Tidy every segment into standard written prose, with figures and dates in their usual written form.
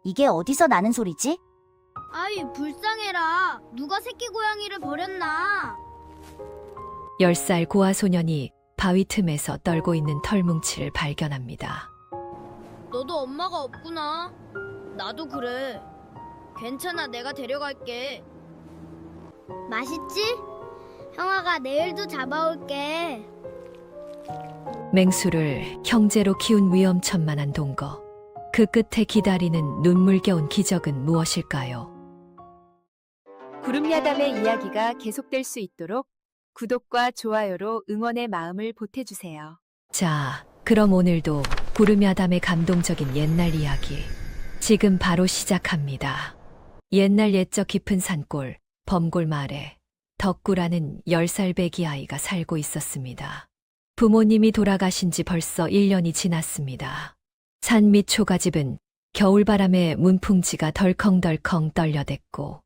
이게 어디서 나는 소리지? 아이, 불쌍해라. 누가 새끼 고양이를 버렸나? 10살 고아 소년이 바위 틈에서 떨고 있는 털뭉치를 발견합니다. 너도 엄마가 없구나. 나도 그래. 괜찮아, 내가 데려갈게. 맛있지? 형아가 내일도 잡아올게. 맹수를 형제로 키운 위험천만한 동거. 그 끝에 기다리는 눈물겨운 기적은 무엇일까요? 구름야담의 이야기가 계속될 수 있도록 구독과 좋아요로 응원의 마음을 보태주세요. 자, 그럼 오늘도 구름야담의 감동적인 옛날 이야기 지금 바로 시작합니다. 옛날 옛적 깊은 산골 범골 마을에 덕구라는 10살 배기 아이가 살고 있었습니다. 부모님이 돌아가신 지 벌써 1년이 지났습니다. 산 밑 초가집은 겨울바람에 문풍지가 덜컹덜컹 떨려댔고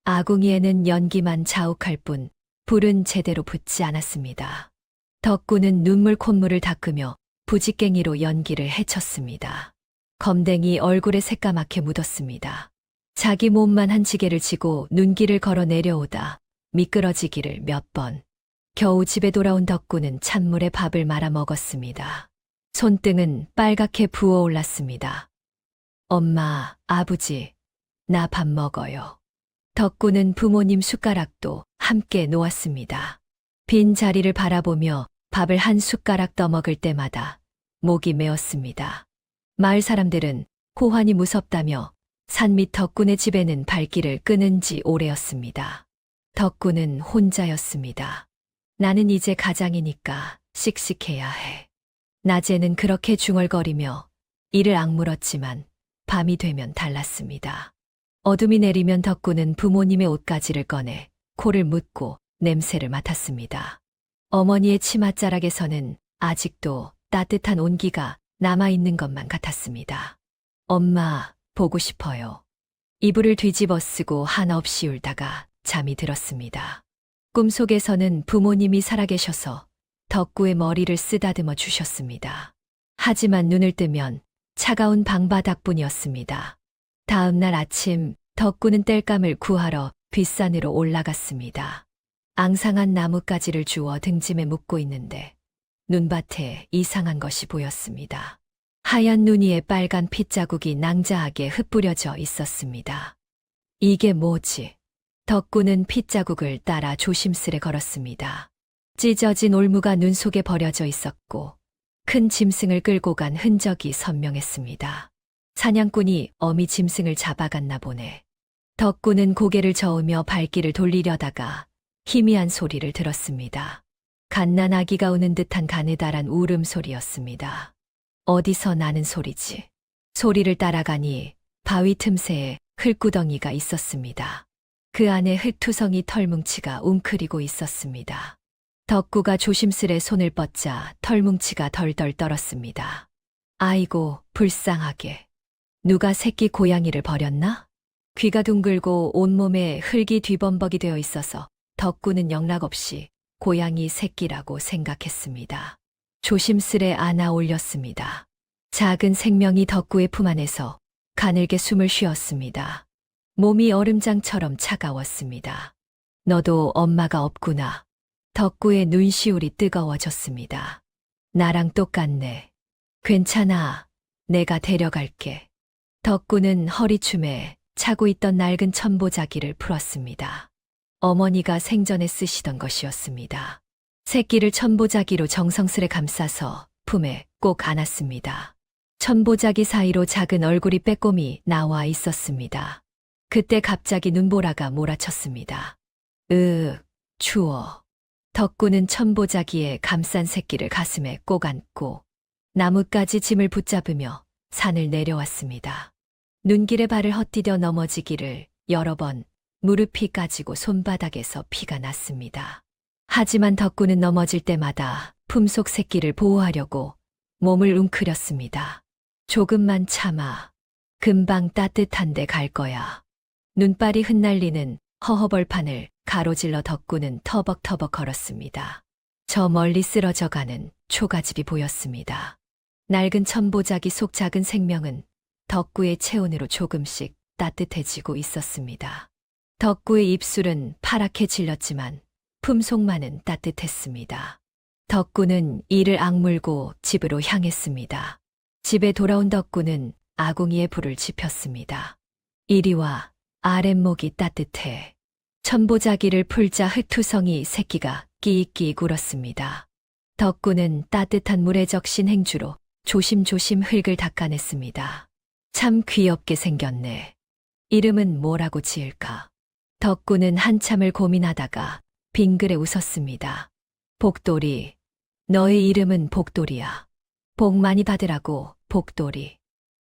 아궁이에는 연기만 자욱할 뿐 불은 제대로 붙지 않았습니다. 덕구는 눈물 콧물을 닦으며 부지깽이로 연기를 헤쳤습니다. 검댕이 얼굴에 새까맣게 묻었습니다. 자기 몸만 한 지게를 지고 눈길을 걸어 내려오다 미끄러지기를 몇 번. 겨우 집에 돌아온 덕구는 찬물에 밥을 말아 먹었습니다. 손등은 빨갛게 부어올랐습니다. 엄마, 아버지, 나 밥 먹어요. 덕구는 부모님 숟가락도 함께 놓았습니다. 빈 자리를 바라보며 밥을 한 숟가락 떠먹을 때마다 목이 메었습니다. 마을 사람들은 고환이 무섭다며 산 밑 덕군의 집에는 발길을 끄는 지 오래였습니다. 덕군은 혼자였습니다. 나는 이제 가장이니까 씩씩해야 해. 낮에는 그렇게 중얼거리며 이를 악물었지만 밤이 되면 달랐습니다. 어둠이 내리면 덕구는 부모님의 옷가지를 꺼내 코를 묻고 냄새를 맡았습니다. 어머니의 치맛자락에서는 아직도 따뜻한 온기가 남아있는 것만 같았습니다. 엄마, 보고 싶어요. 이불을 뒤집어 쓰고 한없이 울다가 잠이 들었습니다. 꿈속에서는 부모님이 살아계셔서 덕구의 머리를 쓰다듬어 주셨습니다. 하지만 눈을 뜨면 차가운 방바닥뿐이었습니다. 다음 날 아침 덕구는 땔감을 구하러 뒷산으로 올라갔습니다. 앙상한 나뭇가지를 주워 등짐에 묶고 있는데 눈밭에 이상한 것이 보였습니다. 하얀 눈 위에 빨간 핏자국이 낭자하게 흩뿌려져 있었습니다. 이게 뭐지? 덕구는 핏자국을 따라 조심스레 걸었습니다. 찢어진 올무가 눈 속에 버려져 있었고 큰 짐승을 끌고 간 흔적이 선명했습니다. 사냥꾼이 어미 짐승을 잡아갔나 보네. 덕구는 고개를 저으며 발길을 돌리려다가 희미한 소리를 들었습니다. 갓난 아기가 우는 듯한 가느다란 울음소리였습니다. 어디서 나는 소리지? 소리를 따라가니 바위 틈새에 흙구덩이가 있었습니다. 그 안에 흙투성이 털뭉치가 웅크리고 있었습니다. 덕구가 조심스레 손을 뻗자 털뭉치가 덜덜 떨었습니다. 아이고, 불쌍하게. 누가 새끼 고양이를 버렸나? 귀가 둥글고 온몸에 흙이 뒤범벅이 되어 있어서 덕구는 영락없이 고양이 새끼라고 생각했습니다. 조심스레 안아 올렸습니다. 작은 생명이 덕구의 품 안에서 가늘게 숨을 쉬었습니다. 몸이 얼음장처럼 차가웠습니다. 너도 엄마가 없구나. 덕구의 눈시울이 뜨거워졌습니다. 나랑 똑같네. 괜찮아. 내가 데려갈게. 덕구는 허리춤에 차고 있던 낡은 천보자기를 풀었습니다. 어머니가 생전에 쓰시던 것이었습니다. 새끼를 천보자기로 정성스레 감싸서 품에 꼭 안았습니다. 천보자기 사이로 작은 얼굴이 빼꼼히 나와 있었습니다. 그때 갑자기 눈보라가 몰아쳤습니다. 추워. 덕구는 천보자기에 감싼 새끼를 가슴에 꼭 안고 나뭇가지 짐을 붙잡으며 산을 내려왔습니다. 눈길에 발을 헛디뎌 넘어지기를 여러 번 무릎이 까지고 손바닥에서 피가 났습니다. 하지만 덕구는 넘어질 때마다 품속 새끼를 보호하려고 몸을 웅크렸습니다. 조금만 참아. 금방 따뜻한 데 갈 거야. 눈발이 흩날리는 허허벌판을 가로질러 덕구는 터벅터벅 걸었습니다. 저 멀리 쓰러져가는 초가집이 보였습니다. 낡은 천보자기 속 작은 생명은 덕구의 체온으로 조금씩 따뜻해지고 있었습니다. 덕구의 입술은 파랗게 질렸지만 품속만은 따뜻했습니다. 덕구는 이를 악물고 집으로 향했습니다. 집에 돌아온 덕구는 아궁이에 불을 지폈습니다. 이리 와, 아랫목이 따뜻해. 천보자기를 풀자 흑투성이 새끼가 끼익끼익 울었습니다. 덕구는 따뜻한 물에 적신 행주로 조심조심 흙을 닦아냈습니다. 참 귀엽게 생겼네. 이름은 뭐라고 지을까? 덕구는 한참을 고민하다가 빙그레 웃었습니다. 복돌이. 너의 이름은 복돌이야. 복 많이 받으라고, 복돌이.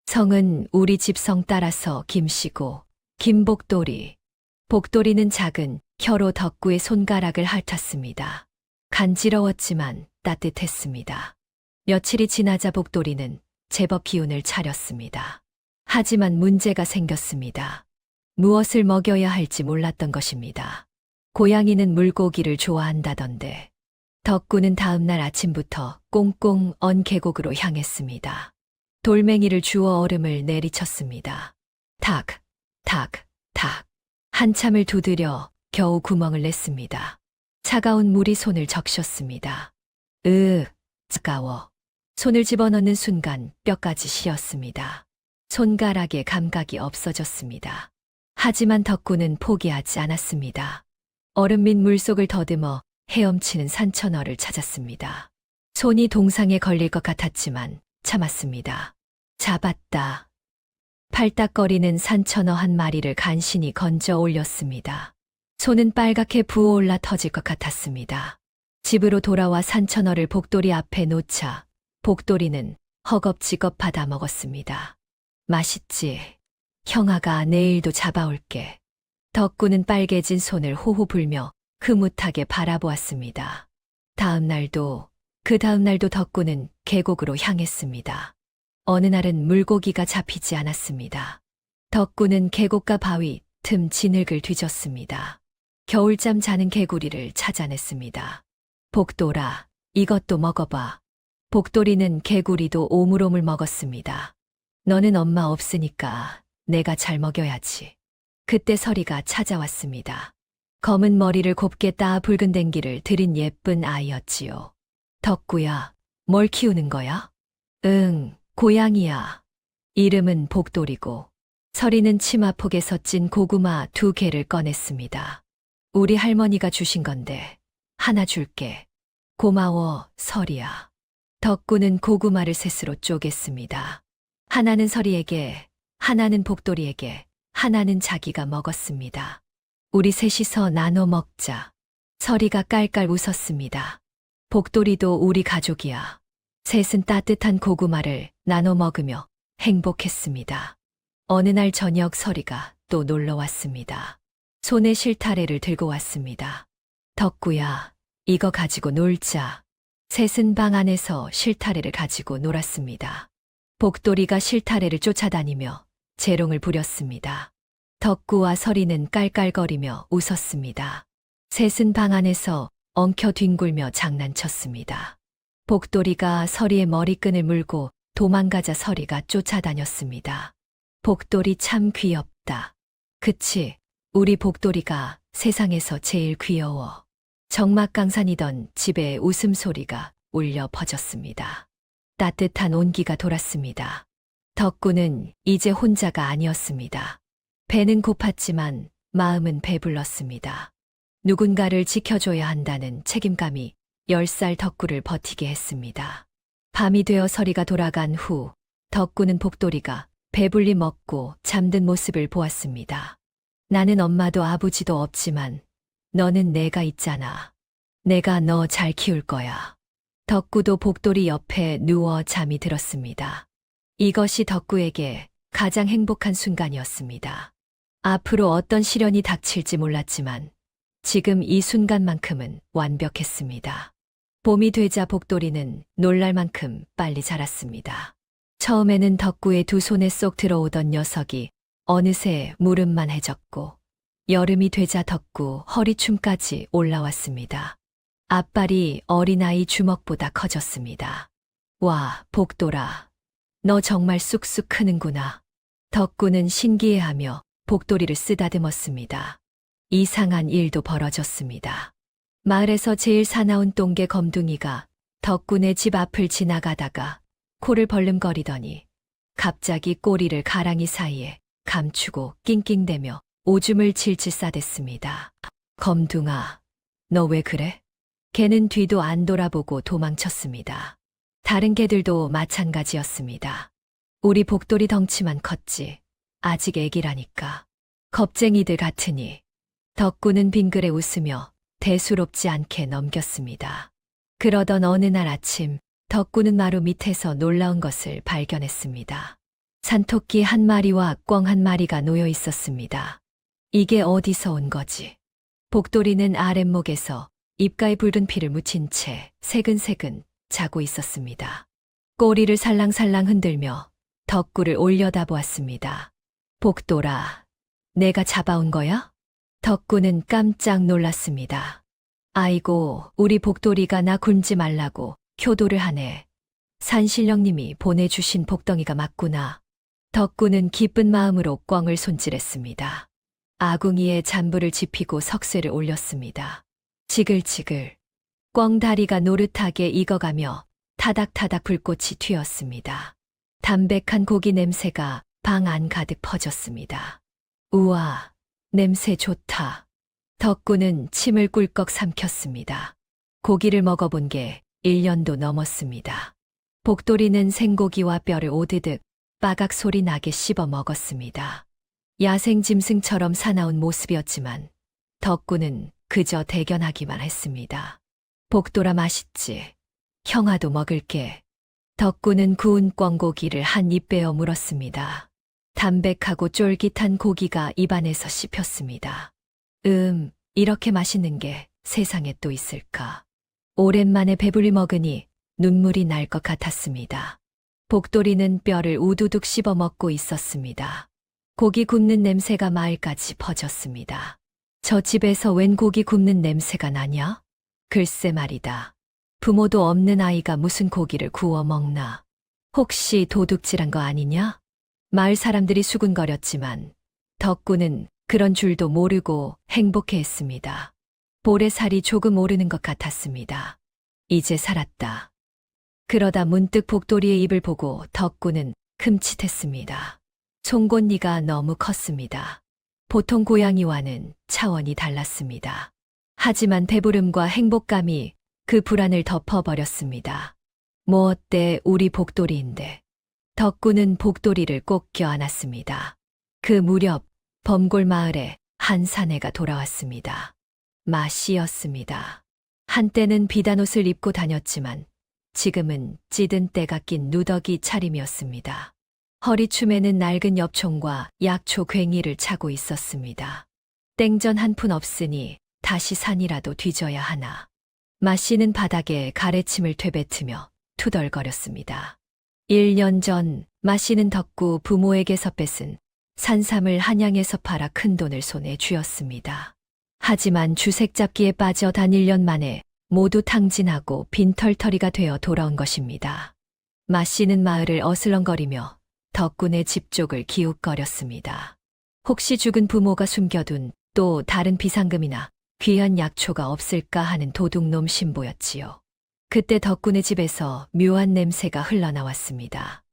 성은 우리 집 성 따라서 김씨고, 김복돌이. 복돌이는 작은 혀로 덕구의 손가락을 핥았습니다. 간지러웠지만 따뜻했습니다. 며칠이 지나자 복돌이는 제법 기운을 차렸습니다. 하지만 문제가 생겼습니다. 무엇을 먹여야 할지 몰랐던 것입니다. 고양이는 물고기를 좋아한다던데. 덕구는 다음날 아침부터 꽁꽁 언 계곡으로 향했습니다. 돌멩이를 주워 얼음을 내리쳤습니다. 탁, 탁, 탁. 한참을 두드려 겨우 구멍을 냈습니다. 차가운 물이 손을 적셨습니다. 차가워. 손을 집어넣는 순간 뼈까지 시렸습니다. 손가락에 감각이 없어졌습니다. 하지만 덕구는 포기하지 않았습니다. 얼음 및 물속을 더듬어 헤엄치는 산천어를 찾았습니다. 손이 동상에 걸릴 것 같았지만 참았습니다. 잡았다. 팔딱거리는 산천어 한 마리를 간신히 건져 올렸습니다. 손은 빨갛게 부어올라 터질 것 같았습니다. 집으로 돌아와 산천어를 복돌이 앞에 놓자 복돌이는 허겁지겁 받아 먹었습니다. 맛있지? 형아가 내일도 잡아올게. 덕구는 빨개진 손을 호호 불며 흐뭇하게 바라보았습니다. 그 다음 날도 덕구는 계곡으로 향했습니다. 어느 날은 물고기가 잡히지 않았습니다. 덕구는 계곡과 바위 틈 진흙을 뒤졌습니다. 겨울잠 자는 개구리를 찾아냈습니다. 복돌아, 이것도 먹어봐. 복돌이는 개구리도 오물오물 먹었습니다. 너는 엄마 없으니까 내가 잘 먹여야지. 그때 서리가 찾아왔습니다. 검은 머리를 곱게 따 붉은 댕기를 들인 예쁜 아이였지요. 덕구야, 뭘 키우는 거야? 응, 고양이야. 이름은 복돌이고. 서리는 치마폭에서 찐 고구마 2개를 꺼냈습니다. 우리 할머니가 주신 건데 하나 줄게. 고마워, 서리야. 덕구는 고구마를 셋으로 쪼갰습니다. 하나는 서리에게, 하나는 복돌이에게, 하나는 자기가 먹었습니다. 우리 셋이서 나눠 먹자. 서리가 깔깔 웃었습니다. 복돌이도 우리 가족이야. 셋은 따뜻한 고구마를 나눠 먹으며 행복했습니다. 어느 날 저녁 서리가 또 놀러 왔습니다. 손에 실타래를 들고 왔습니다. 덕구야, 이거 가지고 놀자. 셋은 방 안에서 실타래를 가지고 놀았습니다. 복돌이가 실타래를 쫓아다니며 재롱을 부렸습니다. 덕구와 서리는 깔깔거리며 웃었습니다. 셋은 방 안에서 엉켜 뒹굴며 장난쳤습니다. 복돌이가 서리의 머리끈을 물고 도망가자 서리가 쫓아다녔습니다. 복돌이 참 귀엽다. 그치, 우리 복돌이가 세상에서 제일 귀여워. 적막강산이던 집에 웃음소리가 울려 퍼졌습니다. 따뜻한 온기가 돌았습니다. 덕구는 이제 혼자가 아니었습니다. 배는 고팠지만 마음은 배불렀습니다. 누군가를 지켜줘야 한다는 책임감이 10살 덕구를 버티게 했습니다. 밤이 되어 서리가 돌아간 후 덕구는 복돌이가 배불리 먹고 잠든 모습을 보았습니다. 나는 엄마도 아버지도 없지만 너는 내가 있잖아. 내가 너 잘 키울 거야. 덕구도 복돌이 옆에 누워 잠이 들었습니다. 이것이 덕구에게 가장 행복한 순간이었습니다. 앞으로 어떤 시련이 닥칠지 몰랐지만 지금 이 순간만큼은 완벽했습니다. 봄이 되자 복돌이는 놀랄 만큼 빨리 자랐습니다. 처음에는 덕구의 두 손에 쏙 들어오던 녀석이 어느새 무릎만 해졌고 여름이 되자 덕구 허리춤까지 올라왔습니다. 앞발이 어린아이 주먹보다 커졌습니다. 와, 복돌아. 너 정말 쑥쑥 크는구나. 덕구는 신기해하며 복도리를 쓰다듬었습니다. 이상한 일도 벌어졌습니다. 마을에서 제일 사나운 똥개 검둥이가 덕구네 집 앞을 지나가다가 코를 벌름거리더니 갑자기 꼬리를 가랑이 사이에 감추고 낑낑대며 오줌을 질질 싸댔습니다. 검둥아, 너 왜 그래? 개는 뒤도 안 돌아보고 도망쳤습니다. 다른 개들도 마찬가지였습니다. 우리 복돌이 덩치만 컸지. 아직 애기라니까. 겁쟁이들 같으니. 덕구는 빙그레 웃으며 대수롭지 않게 넘겼습니다. 그러던 어느 날 아침, 덕구는 마루 밑에서 놀라운 것을 발견했습니다. 산토끼 한 마리와 꿩 한 마리가 놓여 있었습니다. 이게 어디서 온 거지? 복돌이는 아랫목에서 입가에 붉은 피를 묻힌 채 새근새근 자고 있었습니다. 꼬리를 살랑살랑 흔들며 덕구를 올려다보았습니다. 복돌아, 내가 잡아온 거야? 덕구는 깜짝 놀랐습니다. 아이고, 우리 복돌이가 나 굶지 말라고 효도를 하네. 산신령님이 보내주신 복덩이가 맞구나. 덕구는 기쁜 마음으로 꿩을 손질했습니다. 아궁이에 잔불을 지피고 석쇠를 올렸습니다. 지글지글. 꿩 다리가 노릇하게 익어가며 타닥타닥 불꽃이 튀었습니다. 담백한 고기 냄새가 방 안 가득 퍼졌습니다. 우와, 냄새 좋다. 덕구는 침을 꿀꺽 삼켰습니다. 고기를 먹어본 게 1년도 넘었습니다. 복돌이는 생고기와 뼈를 오드득 빠각 소리 나게 씹어 먹었습니다. 야생 짐승처럼 사나운 모습이었지만 덕구는 그저 대견하기만 했습니다. 복돌아 맛있지. 형아도 먹을게. 덕구는 구운 꿩고기를 한 입 베어 물었습니다. 담백하고 쫄깃한 고기가 입안에서 씹혔습니다. 이렇게 맛있는 게 세상에 또 있을까. 오랜만에 배불리 먹으니 눈물이 날 것 같았습니다. 복돌이는 뼈를 우두둑 씹어 먹고 있었습니다. 고기 굽는 냄새가 마을까지 퍼졌습니다. 저 집에서 웬 고기 굽는 냄새가 나냐? 글쎄 말이다. 부모도 없는 아이가 무슨 고기를 구워 먹나? 혹시 도둑질한 거 아니냐? 마을 사람들이 수군거렸지만 덕구는 그런 줄도 모르고 행복해했습니다. 볼에살이 조금 오르는 것 같았습니다. 이제 살았다. 그러다 문득 복돌이의 입을 보고 덕구는 큼칫했습니다. 송곳니가 너무 컸습니다. 보통 고양이와는 차원이 달랐습니다. 하지만 배부름과 행복감이 그 불안을 덮어버렸습니다. 뭐 어때 우리 복돌이인데. 덕구는 복돌이를 꼭 껴안았습니다. 그 무렵 범골 마을에 한 사내가 돌아왔습니다. 마씨였습니다. 한때는 비단옷을 입고 다녔지만 지금은 찌든 때가 낀 누더기 차림이었습니다. 허리춤에는 낡은 엽총과 약초 괭이를 차고 있었습니다. 땡전 한 푼 없으니 다시 산이라도 뒤져야 하나. 마씨는 바닥에 가래침을 되뱉으며 투덜거렸습니다. 1년 전 마씨는 덕구 부모에게서 뺏은 산삼을 한양에서 팔아 큰돈을 손에 쥐었습니다. 하지만 주색잡기에 빠져 단 1년 만에 모두 탕진하고 빈털터리가 되어 돌아온 것입니다. 마씨는 마을을 어슬렁거리며 덕군의 집 쪽을 기웃거렸습니다. 혹시 죽은 부모가 숨겨둔 또 다른 비상금이나 귀한 약초가 없을까 하는 도둑놈 신보였지요. 그때 덕군의 집에서 묘한 냄새가 흘러나왔습니다.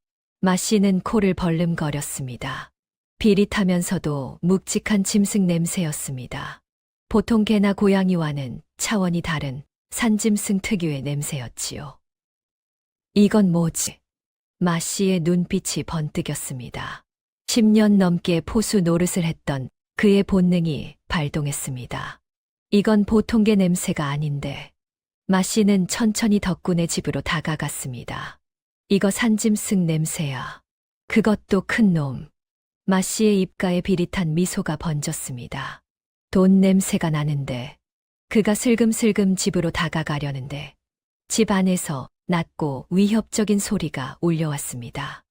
마씨는 코를 벌름거렸습니다. 비릿하면서도 묵직한 짐승 냄새였습니다. 보통 개나 고양이와는 차원이 다른 산짐승 특유의 냄새였지요. 이건 뭐지? 마씨의 눈빛이 번뜩였습니다. 10년 넘게 포수 노릇을 했던 그의 본능이 발동했습니다. 이건 보통 개 냄새가 아닌데. 마씨는 천천히 덕군의 집으로 다가갔습니다. 이거 산짐승 냄새야. 그것도 큰 놈. 마씨의 입가에 비릿한 미소가 번졌습니다. 돈 냄새가 나는데. 그가 슬금슬금 집으로 다가가려는데 집 안에서 낮고 위협적인 소리가 울려왔습니다.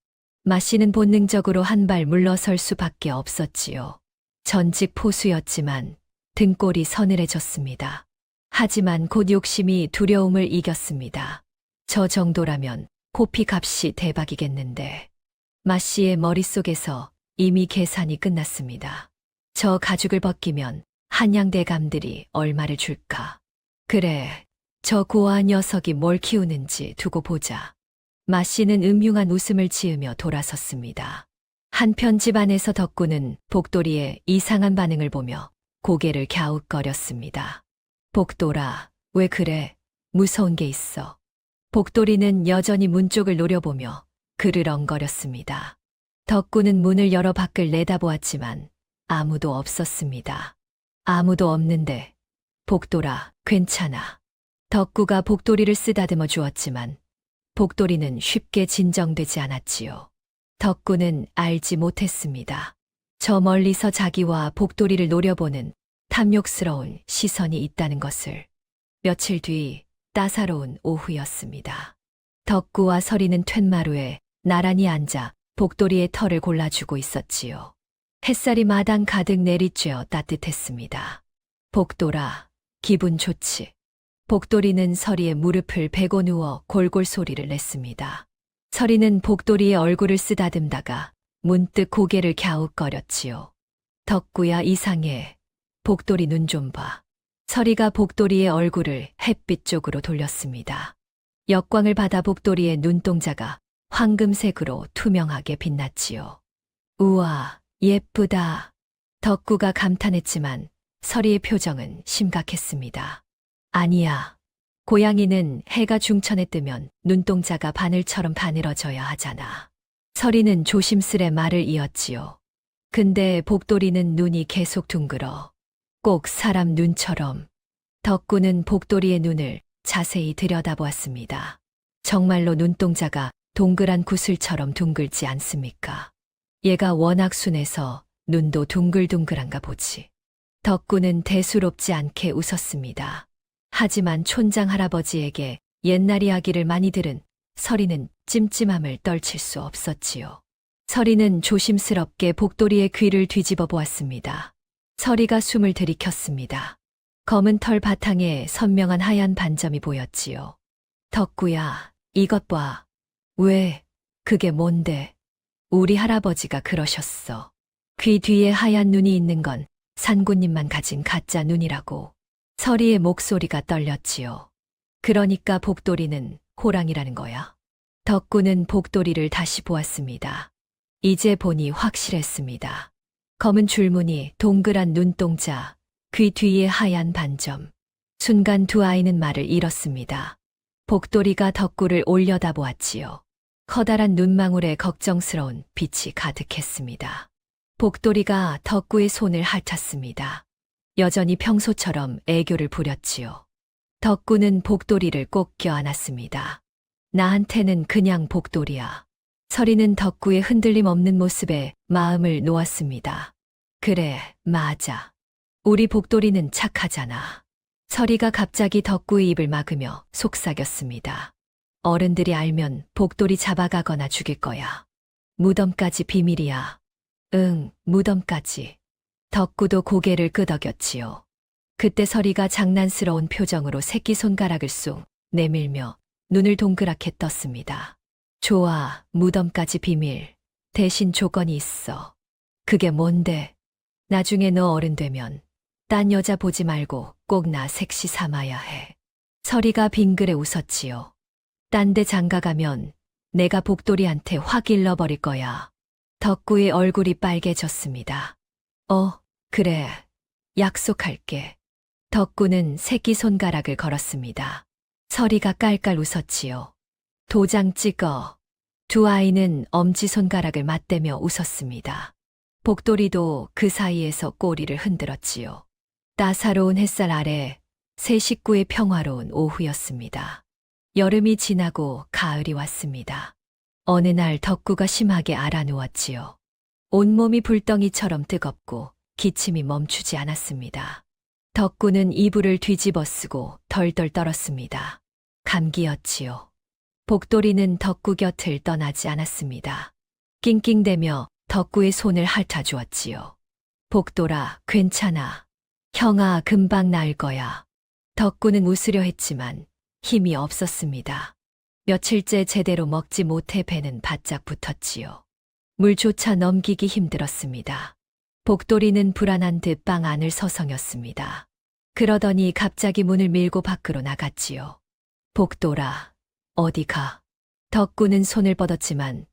마씨는 본능적으로 한 발 물러설 수밖에 없었지요. 전직 포수였지만 등골이 서늘해졌습니다. 하지만 곧 욕심이 두려움을 이겼습니다. 저 정도라면 호피 값이 대박이겠는데. 마씨의 머릿속에서 이미 계산이 끝났습니다. 저 가죽을 벗기면 한양대감들이 얼마를 줄까? 그래, 저 고아한 녀석이 뭘 키우는지 두고 보자. 마 씨는 음흉한 웃음을 지으며 돌아섰습니다. 한편 집안에서 덕구는 복돌이의 이상한 반응을 보며 고개를 갸웃거렸습니다. 복돌아, 왜 그래? 무서운 게 있어. 복돌이는 여전히 문 쪽을 노려보며 그르렁거렸습니다. 덕구는 문을 열어 밖을 내다보았지만 아무도 없었습니다. 아무도 없는데, 복돌아, 괜찮아. 덕구가 복돌이를 쓰다듬어 주었지만 복돌이는 쉽게 진정되지 않았지요. 덕구는 알지 못했습니다. 저 멀리서 자기와 복돌이를 노려보는 탐욕스러운 시선이 있다는 것을. 며칠 뒤 따사로운 오후였습니다. 덕구와 서리는 툇마루에 나란히 앉아 복돌이의 털을 골라주고 있었지요. 햇살이 마당 가득 내리쬐어 따뜻했습니다. 복돌아, 기분 좋지? 복돌이는 서리의 무릎을 베고 누워 골골 소리를 냈습니다. 서리는 복돌이의 얼굴을 쓰다듬다가 문득 고개를 갸웃거렸지요. 덕구야, 이상해. 복돌이 눈 좀 봐. 서리가 복돌이의 얼굴을 햇빛 쪽으로 돌렸습니다. 역광을 받아 복돌이의 눈동자가 황금색으로 투명하게 빛났지요. 우와, 예쁘다. 덕구가 감탄했지만 서리의 표정은 심각했습니다. 아니야. 고양이는 해가 중천에 뜨면 눈동자가 바늘처럼 바늘어져야 하잖아. 서리는 조심스레 말을 이었지요. 근데 복돌이는 눈이 계속 둥글어. 꼭 사람 눈처럼. 덕구는 복돌이의 눈을 자세히 들여다보았습니다. 정말로 눈동자가 동그란 구슬처럼 둥글지 않습니까? 얘가 워낙 순해서 눈도 둥글둥글한가 보지. 덕구는 대수롭지 않게 웃었습니다. 하지만 촌장 할아버지에게 옛날 이야기를 많이 들은 서리는 찜찜함을 떨칠 수 없었지요. 서리는 조심스럽게 복돌이의 귀를 뒤집어 보았습니다. 서리가 숨을 들이켰습니다. 검은 털 바탕에 선명한 하얀 반점이 보였지요. 덕구야, 이것 봐. 왜? 그게 뭔데? 우리 할아버지가 그러셨어. 귀 뒤에 하얀 눈이 있는 건 산군님만 가진 가짜 눈이라고. 서리의 목소리가 떨렸지요. 그러니까 복돌이는 호랑이라는 거야. 덕구는 복돌이를 다시 보았습니다. 이제 보니 확실했습니다. 검은 줄무늬, 동그란 눈동자, 귀 뒤에 하얀 반점. 순간 두 아이는 말을 잃었습니다. 복돌이가 덕구를 올려다보았지요. 커다란 눈망울에 걱정스러운 빛이 가득했습니다. 복돌이가 덕구의 손을 핥았습니다. 여전히 평소처럼 애교를 부렸지요. 덕구는 복돌이를 꼭 껴안았습니다. 나한테는 그냥 복돌이야. 서리는 덕구의 흔들림 없는 모습에 마음을 놓았습니다. 그래, 맞아. 우리 복돌이는 착하잖아. 서리가 갑자기 덕구의 입을 막으며 속삭였습니다. 어른들이 알면 복돌이 잡아가거나 죽일 거야. 무덤까지 비밀이야. 응, 무덤까지. 덕구도 고개를 끄덕였지요. 그때 서리가 장난스러운 표정으로 새끼손가락을 쑥 내밀며 눈을 동그랗게 떴습니다. 좋아, 무덤까지 비밀. 대신 조건이 있어. 그게 뭔데? 나중에 너 어른 되면 딴 여자 보지 말고 꼭 나 색시 삼아야 해. 서리가 빙그레 웃었지요. 딴 데 장가가면 내가 복돌이한테 확 일러버릴 거야. 덕구의 얼굴이 빨개졌습니다. 그래. 약속할게. 덕구는 새끼손가락을 걸었습니다. 서리가 깔깔 웃었지요. 도장 찍어. 두 아이는 엄지손가락을 맞대며 웃었습니다. 복돌이도 그 사이에서 꼬리를 흔들었지요. 따사로운 햇살 아래 세 식구의 평화로운 오후였습니다. 여름이 지나고 가을이 왔습니다. 어느 날 덕구가 심하게 알아누웠지요. 온몸이 불덩이처럼 뜨겁고 기침이 멈추지 않았습니다. 덕구는 이불을 뒤집어 쓰고 덜덜 떨었습니다. 감기였지요. 복돌이는 덕구 곁을 떠나지 않았습니다. 낑낑대며 덕구의 손을 핥아주었지요. 복돌아, 괜찮아. 형아, 금방 나을 거야. 덕구는 웃으려 했지만 힘이 없었습니다. 며칠째 제대로 먹지 못해 배는 바짝 붙었지요. 물조차 넘기기 힘들었습니다. 복돌이는 불안한 듯 방 안을 서성였습니다. 그러더니 갑자기 문을 밀고 밖으로 나갔지요. 복돌아, 어디 가? 덕구는 손을 뻗었지만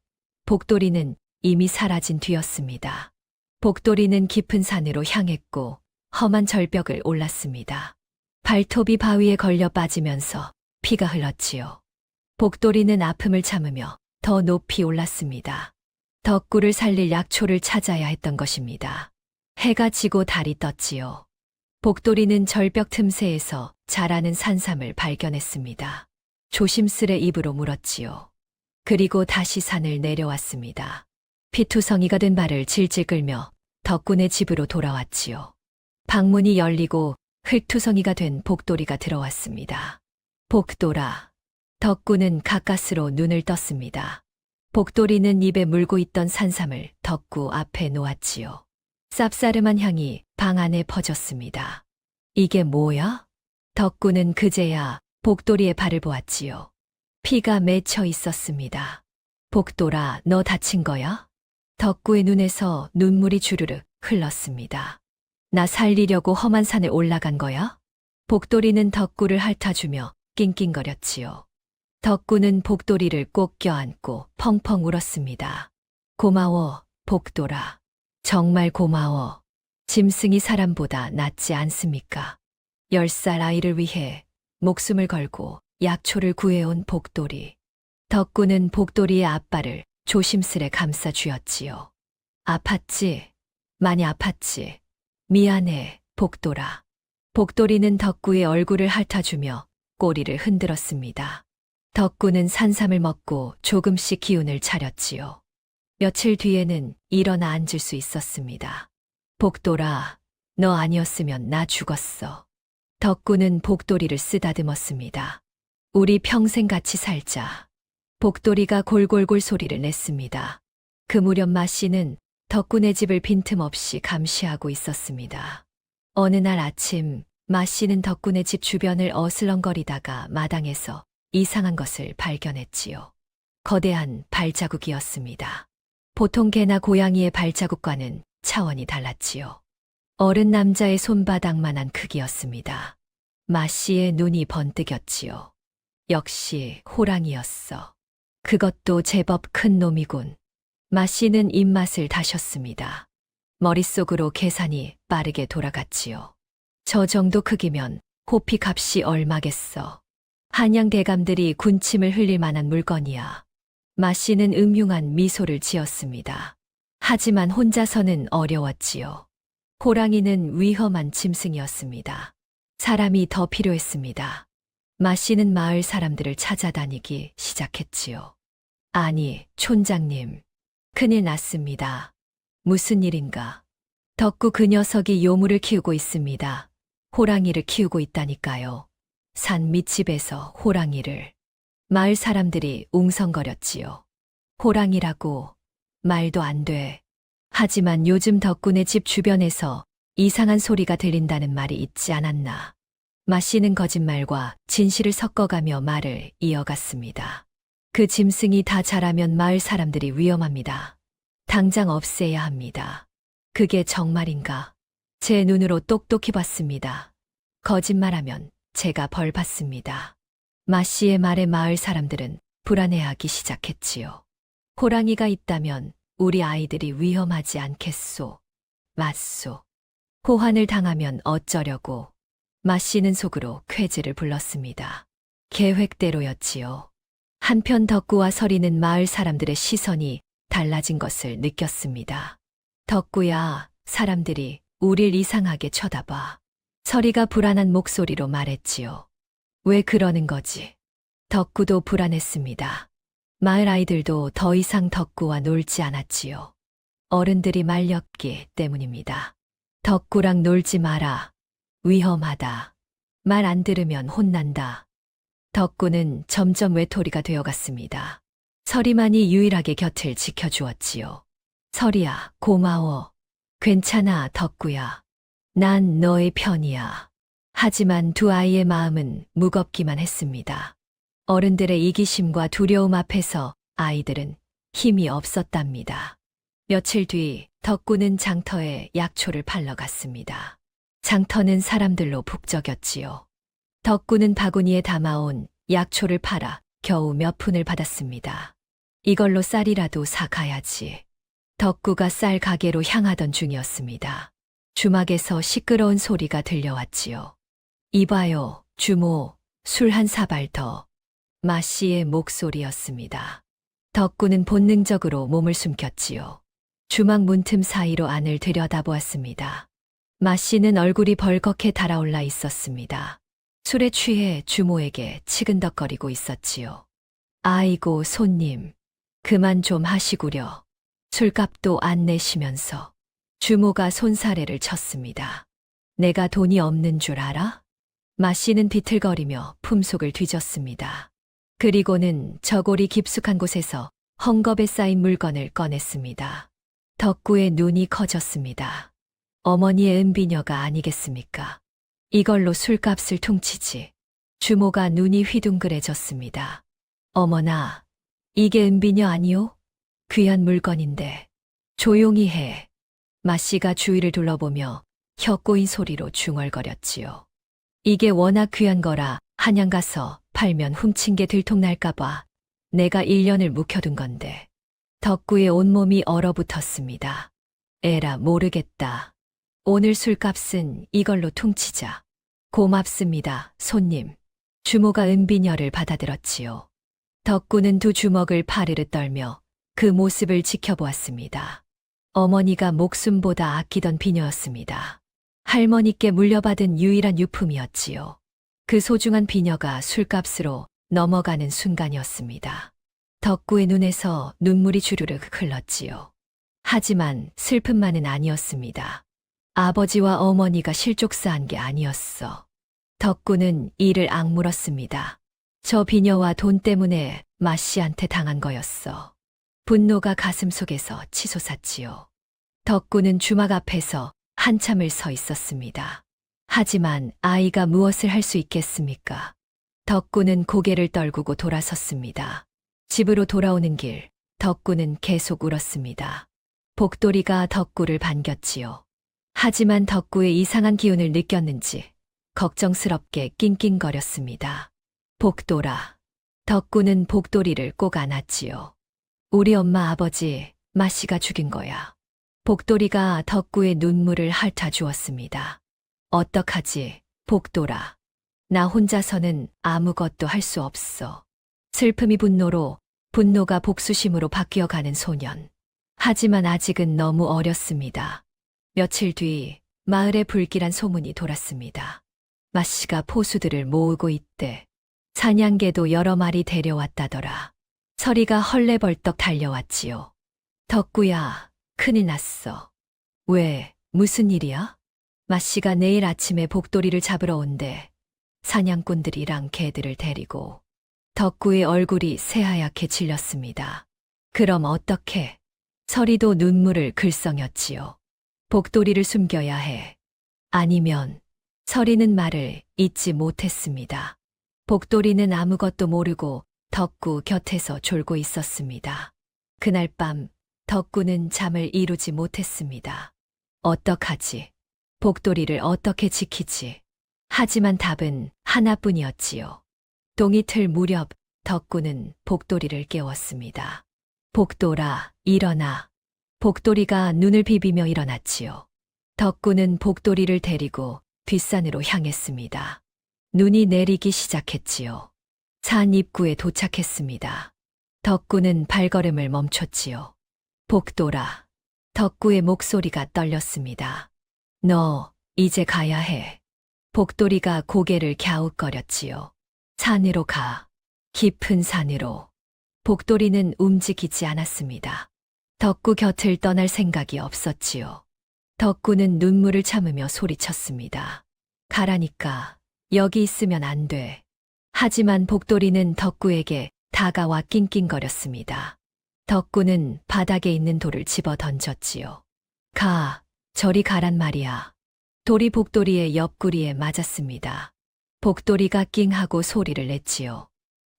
복돌이는 이미 사라진 뒤였습니다. 복돌이는 깊은 산으로 향했고 험한 절벽을 올랐습니다. 발톱이 바위에 걸려 빠지면서 피가 흘렀지요. 복돌이는 아픔을 참으며 더 높이 올랐습니다. 덕구를 살릴 약초를 찾아야 했던 것입니다. 해가 지고 달이 떴지요. 복돌이는 절벽 틈새에서 자라는 산삼을 발견했습니다. 조심스레 입으로 물었지요. 그리고 다시 산을 내려왔습니다. 피투성이가 된 발을 질질 끌며 덕군의 집으로 돌아왔지요. 방문이 열리고 흙투성이가 된 복돌이가 들어왔습니다. 복돌아. 덕구는 가까스로 눈을 떴습니다. 복돌이는 입에 물고 있던 산삼을 덕구 앞에 놓았지요. 쌉싸름한 향이 방 안에 퍼졌습니다. 이게 뭐야? 덕구는 그제야 복돌이의 발을 보았지요. 피가 맺혀 있었습니다. 복돌아, 너 다친 거야? 덕구의 눈에서 눈물이 주르륵 흘렀습니다. 나 살리려고 험한 산에 올라간 거야? 복돌이는 덕구를 핥아주며 낑낑거렸지요. 덕구는 복돌이를 꼭 껴안고 펑펑 울었습니다. 고마워, 복돌아. 정말 고마워. 짐승이 사람보다 낫지 않습니까? 10살 아이를 위해 목숨을 걸고 약초를 구해온 복돌이. 덕구는 복돌이의 앞발을 조심스레 감싸 쥐었지요. 아팠지? 많이 아팠지? 미안해, 복돌아. 복돌이는 덕구의 얼굴을 핥아주며 꼬리를 흔들었습니다. 덕구는 산삼을 먹고 조금씩 기운을 차렸지요. 며칠 뒤에는 일어나 앉을 수 있었습니다. 복돌아, 너 아니었으면 나 죽었어. 덕구는 복돌이를 쓰다듬었습니다. 우리 평생 같이 살자. 복돌이가 골골골 소리를 냈습니다. 그 무렵 마씨는 덕군의 집을 빈틈없이 감시하고 있었습니다. 어느 날 아침 마씨는 덕군의 집 주변을 어슬렁거리다가 마당에서 이상한 것을 발견했지요. 거대한 발자국이었습니다. 보통 개나 고양이의 발자국과는 차원이 달랐지요. 어른 남자의 손바닥만한 크기였습니다. 마씨의 눈이 번뜩였지요. 역시 호랑이였어. 그것도 제법 큰 놈이군. 마씨는 입맛을 다셨습니다. 머릿속으로 계산이 빠르게 돌아갔지요. 저 정도 크기면 호피 값이 얼마겠어. 한양 대감들이 군침을 흘릴 만한 물건이야. 마씨는 음흉한 미소를 지었습니다. 하지만 혼자서는 어려웠지요. 호랑이는 위험한 짐승이었습니다. 사람이 더 필요했습니다. 마씨는 마을 사람들을 찾아다니기 시작했지요. 아니, 촌장님. 큰일 났습니다. 무슨 일인가? 덕구 그 녀석이 요물을 키우고 있습니다. 호랑이를 키우고 있다니까요. 산 밑집에서 호랑이를. 마을 사람들이 웅성거렸지요. 호랑이라고 말도 안 돼. 하지만 요즘 덕군의 집 주변에서 이상한 소리가 들린다는 말이 있지 않았나. 마씨는 거짓말과 진실을 섞어가며 말을 이어갔습니다. 그 짐승이 다 자라면 마을 사람들이 위험합니다. 당장 없애야 합니다. 그게 정말인가? 제 눈으로 똑똑히 봤습니다. 거짓말하면 제가 벌 받습니다. 마씨의 말에 마을 사람들은 불안해하기 시작했지요. 호랑이가 있다면 우리 아이들이 위험하지 않겠소. 맞소. 호환을 당하면 어쩌려고. 마씨는 속으로 쾌지를 불렀습니다. 계획대로였지요. 한편 덕구와 서리는 마을 사람들의 시선이 달라진 것을 느꼈습니다. 덕구야, 사람들이 우릴 이상하게 쳐다봐. 서리가 불안한 목소리로 말했지요. 왜 그러는 거지? 덕구도 불안했습니다. 마을 아이들도 더 이상 덕구와 놀지 않았지요. 어른들이 말렸기 때문입니다. 덕구랑 놀지 마라. 위험하다. 말 안 들으면 혼난다. 덕구는 점점 외톨이가 되어갔습니다. 서리만이 유일하게 곁을 지켜주었지요. 서리야, 고마워. 괜찮아, 덕구야. 난 너의 편이야. 하지만 두 아이의 마음은 무겁기만 했습니다. 어른들의 이기심과 두려움 앞에서 아이들은 힘이 없었답니다. 며칠 뒤 덕구는 장터에 약초를 팔러 갔습니다. 장터는 사람들로 북적였지요. 덕구는 바구니에 담아온 약초를 팔아 겨우 몇 푼을 받았습니다. 이걸로 쌀이라도 사 가야지. 덕구가 쌀 가게로 향하던 중이었습니다. 주막에서 시끄러운 소리가 들려왔지요. 이봐요, 주모, 술 한 사발 더. 마씨의 목소리였습니다. 덕구는 본능적으로 몸을 숨겼지요. 주막 문틈 사이로 안을 들여다보았습니다. 마씨는 얼굴이 벌겋게 달아올라 있었습니다. 술에 취해 주모에게 치근덕거리고 있었지요. 아이고, 손님. 그만 좀 하시구려. 술값도 안 내시면서. 주모가 손사래를 쳤습니다. 내가 돈이 없는 줄 알아? 마씨는 비틀거리며 품속을 뒤졌습니다. 그리고는 저고리 깊숙한 곳에서 헝겊에 쌓인 물건을 꺼냈습니다. 덕구의 눈이 커졌습니다. 어머니의 은비녀가 아니겠습니까? 이걸로 술값을 퉁치지. 주모가 눈이 휘둥그레졌습니다. 어머나, 이게 은비녀 아니오? 귀한 물건인데. 조용히 해. 마씨가 주위를 둘러보며 혀 꼬인 소리로 중얼거렸지요. 이게 워낙 귀한 거라 한양 가서 팔면 훔친 게 들통날까봐 내가 1년을 묵혀둔 건데. 덕구의 온몸이 얼어붙었습니다. 에라 모르겠다. 오늘 술값은 이걸로 퉁치자. 고맙습니다, 손님. 주모가 은비녀를 받아들었지요. 덕구는 두 주먹을 파르르 떨며 그 모습을 지켜보았습니다. 어머니가 목숨보다 아끼던 비녀였습니다. 할머니께 물려받은 유일한 유품이었지요. 그 소중한 비녀가 술값으로 넘어가는 순간이었습니다. 덕구의 눈에서 눈물이 주르륵 흘렀지요. 하지만 슬픔만은 아니었습니다. 아버지와 어머니가 실족사한 게 아니었어. 덕구는 이를 악물었습니다. 저 비녀와 돈 때문에 마씨한테 당한 거였어. 분노가 가슴속에서 치솟았지요. 덕구는 주막 앞에서 한참을 서 있었습니다. 하지만 아이가 무엇을 할 수 있겠습니까? 덕구는 고개를 떨구고 돌아섰습니다. 집으로 돌아오는 길, 덕구는 계속 울었습니다. 복돌이가 덕구를 반겼지요. 하지만 덕구의 이상한 기운을 느꼈는지 걱정스럽게 낑낑거렸습니다. 복돌아. 덕구는 복돌이를 꼭 안았지요. 우리 엄마 아버지, 마씨가 죽인 거야. 복돌이가 덕구의 눈물을 핥아주었습니다. 어떡하지, 복돌아. 나 혼자서는 아무것도 할 수 없어. 슬픔이 분노로, 분노가 복수심으로 바뀌어가는 소년. 하지만 아직은 너무 어렸습니다. 며칠 뒤 마을에 불길한 소문이 돌았습니다. 마씨가 포수들을 모으고 있대. 사냥개도 여러 마리 데려왔다더라. 서리가 헐레벌떡 달려왔지요. 덕구야, 큰일 났어. 왜, 무슨 일이야? 마씨가 내일 아침에 복돌이를 잡으러 온대. 사냥꾼들이랑 개들을 데리고. 덕구의 얼굴이 새하얗게 질렸습니다. 그럼 어떡해? 서리도 눈물을 글썽였지요. 복돌이를 숨겨야 해. 아니면 서리는 말을 잇지 못했습니다. 복돌이는 아무것도 모르고 덕구 곁에서 졸고 있었습니다. 그날 밤 덕구는 잠을 이루지 못했습니다. 어떡하지? 복돌이를 어떻게 지키지? 하지만 답은 하나뿐이었지요. 동이틀 무렵 덕구는 복돌이를 깨웠습니다. 복돌아, 일어나. 복돌이가 눈을 비비며 일어났지요. 덕구는 복돌이를 데리고 뒷산으로 향했습니다. 눈이 내리기 시작했지요. 산 입구에 도착했습니다. 덕구는 발걸음을 멈췄지요. 복돌아. 덕구의 목소리가 떨렸습니다. 너, 이제 가야 해. 복돌이가 고개를 갸웃거렸지요. 산으로 가. 깊은 산으로. 복돌이는 움직이지 않았습니다. 덕구 곁을 떠날 생각이 없었지요. 덕구는 눈물을 참으며 소리쳤습니다. 가라니까. 여기 있으면 안 돼. 하지만 복돌이는 덕구에게 다가와 낑낑거렸습니다. 덕구는 바닥에 있는 돌을 집어 던졌지요. 가, 저리 가란 말이야. 돌이 복돌이의 옆구리에 맞았습니다. 복돌이가 낑하고 소리를 냈지요.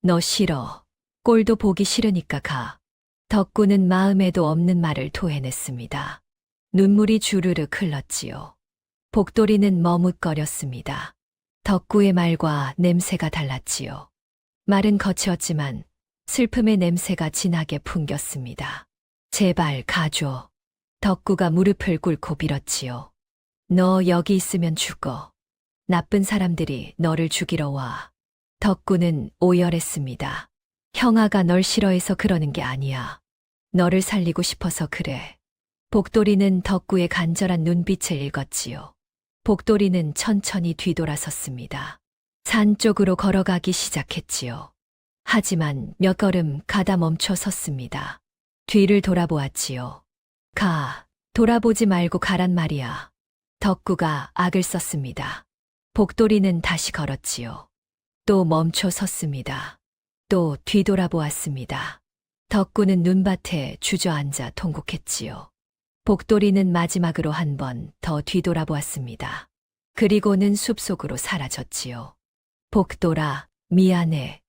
너 싫어. 꼴도 보기 싫으니까 가. 덕구는 마음에도 없는 말을 토해냈습니다. 눈물이 주르륵 흘렀지요. 복돌이는 머뭇거렸습니다. 덕구의 말과 냄새가 달랐지요. 말은 거칠었지만 슬픔의 냄새가 진하게 풍겼습니다. 제발 가줘. 덕구가 무릎을 꿇고 빌었지요. 너 여기 있으면 죽어. 나쁜 사람들이 너를 죽이러 와. 덕구는 오열했습니다. 형아가 널 싫어해서 그러는 게 아니야. 너를 살리고 싶어서 그래. 복돌이는 덕구의 간절한 눈빛을 읽었지요. 복돌이는 천천히 뒤돌아섰습니다. 산 쪽으로 걸어가기 시작했지요. 하지만 몇 걸음 가다 멈춰 섰습니다. 뒤를 돌아보았지요. 돌아보지 말고 가란 말이야. 덕구가 악을 썼습니다. 복돌이는 다시 걸었지요. 또 멈춰 섰습니다. 또 뒤돌아보았습니다. 덕구는 눈밭에 주저앉아 통곡했지요. 복돌이는 마지막으로 한 번 더 뒤돌아보았습니다. 그리고는 숲속으로 사라졌지요. 복돌아, 미안해.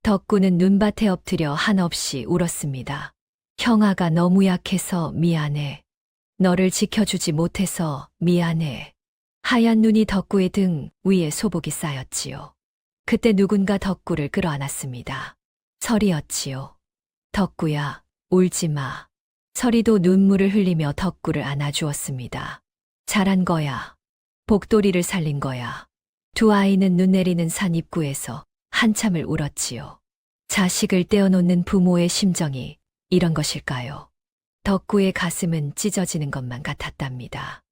덕구는 눈밭에 엎드려 한없이 울었습니다. 형아가 너무 약해서 미안해. 너를 지켜주지 못해서 미안해. 하얀 눈이 덕구의 등 위에 소복이 쌓였지요. 그때 누군가 덕구를 끌어안았습니다. 설이었지요. 덕구야, 울지 마. 설이도 눈물을 흘리며 덕구를 안아주었습니다. 잘한 거야. 복돌이를 살린 거야. 두 아이는 눈 내리는 산 입구에서 한참을 울었지요. 자식을 떼어놓는 부모의 심정이 이런 것일까요? 덕구의 가슴은 찢어지는 것만 같았답니다.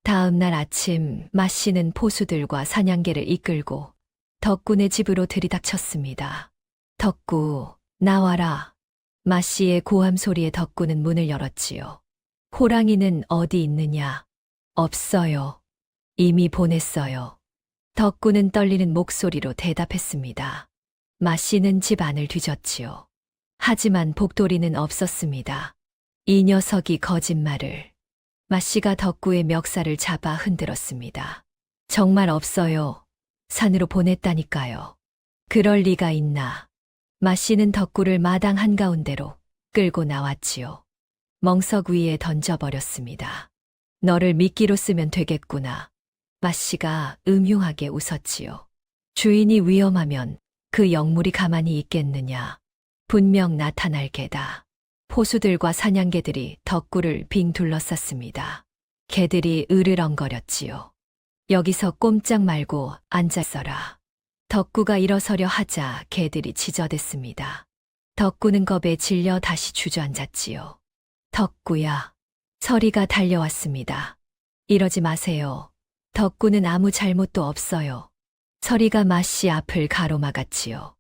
다음 날 아침 마씨는 포수들과 사냥개를 이끌고 덕구네 집으로 들이닥쳤습니다. 덕구, 나와라. 마씨의 고함 소리에 덕구는 문을 열었지요. 호랑이는 어디 있느냐? 없어요. 이미 보냈어요. 덕구는 떨리는 목소리로 대답했습니다. 마씨는 집 안을 뒤졌지요. 하지만 복돌이는 없었습니다. 이 녀석이 거짓말을. 마씨가 덕구의 멱살을 잡아 흔들었습니다. 정말 없어요. 산으로 보냈다니까요. 그럴 리가 있나. 마씨는 덕구를 마당 한가운데로 끌고 나왔지요. 멍석 위에 던져버렸습니다. 너를 미끼로 쓰면 되겠구나. 마씨가 음흉하게 웃었지요. 주인이 위험하면 그 영물이 가만히 있겠느냐. 분명 나타날 개다. 포수들과 사냥개들이 덕구를 빙 둘러쌌습니다. 개들이 으르렁거렸지요. 여기서 꼼짝 말고 앉아서라. 덕구가 일어서려 하자 개들이 지저댔습니다. 덕구는 겁에 질려 다시 주저앉았지요. 덕구야. 설이가 달려왔습니다. 이러지 마세요. 덕구는 아무 잘못도 없어요. 설이가 마씨 앞을 가로막았지요.